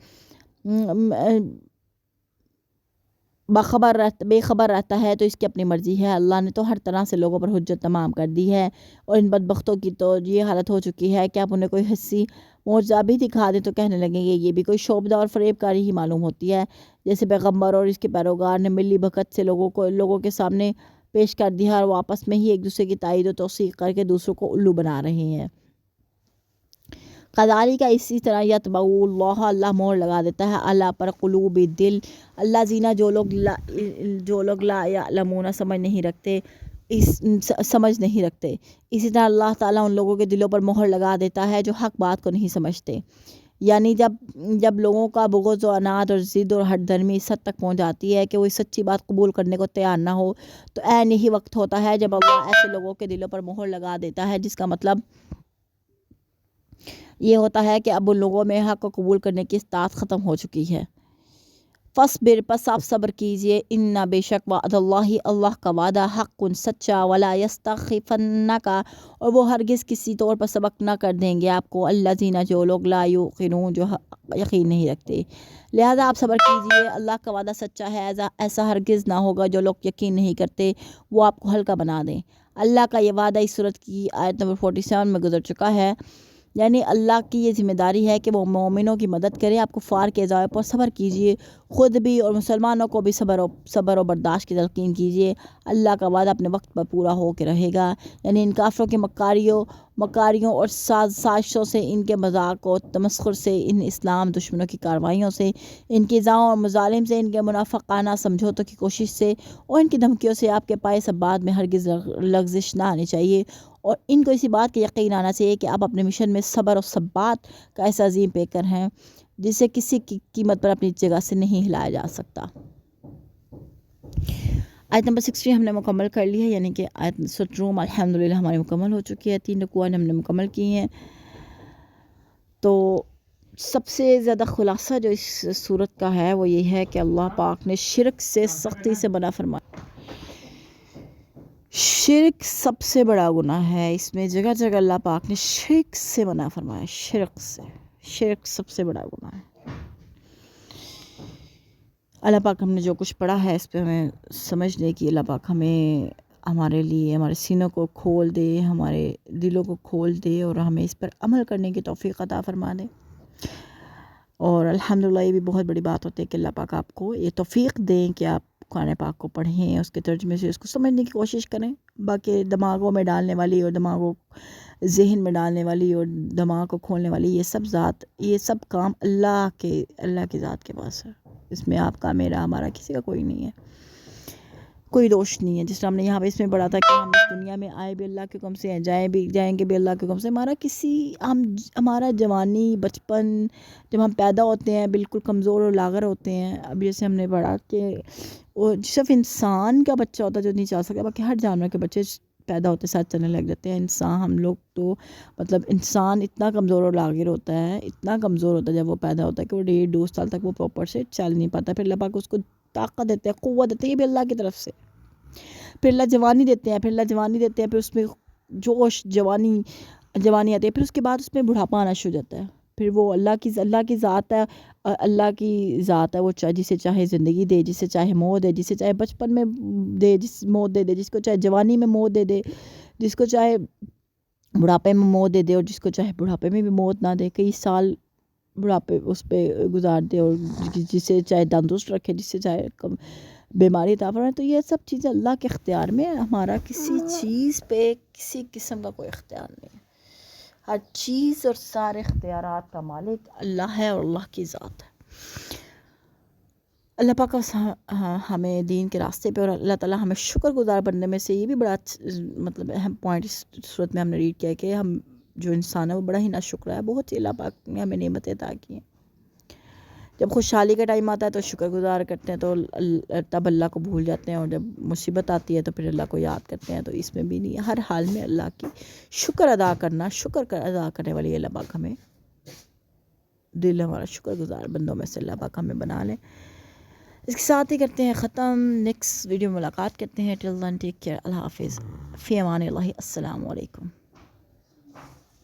بے خبر رہتا ہے تو اس کی اپنی مرضی ہے۔ اللہ نے تو ہر طرح سے لوگوں پر حجت تمام کر دی ہے، اور ان بدبختوں کی تو یہ حالت ہو چکی ہے کہ آپ انہیں کوئی حسی معجزہ بھی دکھا دیں تو کہنے لگیں گے یہ بھی کوئی شعبدہ اور فریب کاری ہی معلوم ہوتی ہے۔ جیسے پیغمبر اور اس کے پیروکار نے ملی بھگت سے لوگوں کے سامنے پیش کر دیا، اور وہ آپس میں ہی ایک دوسرے کی تائید و توثیق کر کے دوسروں کو الو بنا رہے ہیں۔ قذالی کا اسی طرح یتبع اللہ مہر لگا دیتا ہے اللہ پر قلوب دل اللہ زینہ جو لوگ لا یعلمون سمجھ نہیں رکھتے اسی طرح اللہ تعالیٰ ان لوگوں کے دلوں پر مہر لگا دیتا ہے جو حق بات کو نہیں سمجھتے۔ یعنی جب لوگوں کا بغض و عناد اور ضد اور ہٹ دھرمی اس حد تک پہنچ جاتی ہے کہ وہ اس سچی بات قبول کرنے کو تیار نہ ہو، تو عین یہی وقت ہوتا ہے جب اللہ ایسے لوگوں کے دلوں پر مہر لگا دیتا ہے، جس کا مطلب یہ ہوتا ہے کہ اب ان لوگوں میں حق کو قبول کرنے کی استطاعت ختم ہو چکی ہے۔ فصبر، پس آپ صبر کیجئے، ان بے شک وعد اللہ کا وعدہ حق سچا، ولا یستخفنک، اور وہ ہرگز کسی طور پر سبق نہ کر دیں گے آپ کو الذین جو لوگ لا یوقنون جو یقین نہیں رکھتے۔ لہذا آپ صبر کیجئے، اللہ کا وعدہ سچا ہے، ایسا ہرگز نہ ہوگا جو لوگ یقین نہیں کرتے وہ آپ کو ہلکا بنا دیں۔ اللہ کا یہ وعدہ اس صورت کی آیت نمبر 47 میں گزر چکا ہے۔ یعنی اللہ کی یہ ذمہ داری ہے کہ وہ مومنوں کی مدد کرے۔ آپ کفار کے عذاب پر صبر کیجئے، خود بھی اور مسلمانوں کو بھی صبر و برداشت کی تلقین کیجئے۔ اللہ کا وعدہ اپنے وقت پر پورا ہو کے رہے گا۔ یعنی ان کافروں کے مکاریوں اور سازشوں سے، ان کے مذاق و تمسخر سے، ان اسلام دشمنوں کی کارروائیوں سے، ان کی ایذاؤں اور مظالم سے، ان کے منافقانہ سمجھوتوں کی کوشش سے اور ان کی دھمکیوں سے آپ کے پائے سبات میں ہرگز لغزش نہ آنی چاہیے، اور ان کو اسی بات کا یقین آنا چاہیے کہ آپ اپنے مشن میں صبر اور ثبات کا ایسا عظیم پیکر ہیں جسے کسی کی قیمت پر اپنی جگہ سے نہیں ہلایا جا سکتا۔ آیت نمبر 60 ہم نے مکمل کر لی ہے، یعنی کہ آیت سورۃ روم الحمدللہ ہماری مکمل ہو چکی ہے، 3 رکوع ہم نے مکمل کی ہیں۔ تو سب سے زیادہ خلاصہ جو اس سورت کا ہے وہ یہ ہے کہ اللہ پاک نے شرک سے سختی سے منع فرمایا۔ شرک سب سے بڑا گناہ ہے، اس میں جگہ جگہ اللہ پاک نے شرک سے منع فرمایا۔ شرک سب سے بڑا گناہ ہے۔ اللہ پاک ہم نے جو کچھ پڑھا ہے اس پہ ہمیں سمجھنے کی، اللہ پاک ہمیں ہمارے لیے ہمارے سینوں کو کھول دے، ہمارے دلوں کو کھول دے، اور ہمیں اس پر عمل کرنے کی توفیق عطا فرما دے۔ اور الحمدللہ یہ بھی بہت بڑی بات ہوتی ہے کہ اللہ پاک آپ کو یہ توفیق دیں کہ آپ قرآن پاک کو پڑھیں، اس کے ترجمے سے اس کو سمجھنے کی کوشش کریں۔ باقی دماغوں میں ڈالنے والی اور ذہن میں ڈالنے والی اور دماغ کو کھولنے والی یہ سب کام اللہ کی ذات کے پاس ہے۔ اس میں آپ کا، میرا، ہمارا کسی کا کوئی نہیں ہے، کوئی دوش نہیں ہے۔ جس طرح ہم نے یہاں پہ اس میں پڑھا تھا کہ ہم اس دنیا میں آئے بھی اللہ کے حکم سے ہیں، جائیں گے بھی اللہ کے حکم سے۔ ہمارا جوانی، بچپن، جب ہم پیدا ہوتے ہیں بالکل کمزور اور لاغر ہوتے ہیں، اب جیسے ہم نے پڑھا کہ وہ صرف انسان کا بچہ ہوتا ہے جو نہیں چل سکتا، باقی ہر جانور کے بچے پیدا ہوتے ساتھ چلنے لگ جاتے ہیں۔ ہم لوگ تو انسان اتنا کمزور اور لاغر ہوتا ہے، اتنا کمزور ہوتا ہے جب وہ پیدا ہوتا ہے کہ وہ 1.5-2 سال تک وہ پراپر سے چل نہیں پاتا۔ پھر اللہ پاک اس کو طاقت دیتے ہیں، قوت دیتے ہیں، یہ بھی اللہ کی طرف سے۔ پھر اللہ جوانی دیتے ہیں، پھر اس میں جوش، جوانی آتی ہے، پھر اس کے بعد اس میں بڑھاپا آنا شروع ہو جاتا ہے۔ پھر وہ اللہ کی ذات ہے، وہ جسے چاہے زندگی دے، جسے چاہے موت دے، جسے چاہے بچپن میں دے، موت دے دے، جس کو چاہے جوانی میں موت دے دے، جس کو چاہے بڑھاپے میں موت دے دے، اور جس کو چاہے بڑھاپے میں بھی موت نہ دے، کئی سال بڑھاپے اس پہ گزار دے، اور جسے چاہے تندرست رکھے، جسے چاہے بیماری عطا فرمائے۔ تو یہ سب چیزیں اللہ کے اختیار میں، ہمارا کسی چیز پہ کسی قسم کا کوئی اختیار نہیں ہے۔ ہر چیز اور سارے اختیارات کا مالک اللہ ہے، اور اللہ کی ذات ہے۔ اللہ پاک ہمیں دین کے راستے پہ، اور اللہ تعالیٰ ہمیں شکر گزار بننے میں سے، یہ بھی بڑا اہم پوائنٹ اس صورت میں ہم نے ریڈ کیا کہ ہم جو انسان ہے وہ بڑا ہی ناشکر ہے، بہت ہی اللہ پاک نے ہمیں نعمتیں عطا کی ہیں جب خوشحالی کا ٹائم آتا ہے تو شکر گزار کرتے ہیں، تو تب اللہ کو بھول جاتے ہیں، اور جب مصیبت آتی ہے تو پھر اللہ کو یاد کرتے ہیں. تو اس میں بھی نہیں ہے، ہر حال میں اللہ کی شکر ادا کرنا، ادا کرنے والی اللہ پاک ہمیں دل ہمارا شکر گزار بندوں میں سے اللہ پاک ہمیں بنا لیں. اس کے ساتھ ہی کرتے ہیں ختم. نیکسٹ ویڈیو ملاقات کرتے ہیں. ٹل دین ٹیک کیئر. اللہ حافظ. فی امان اللہ. السلام علیکم.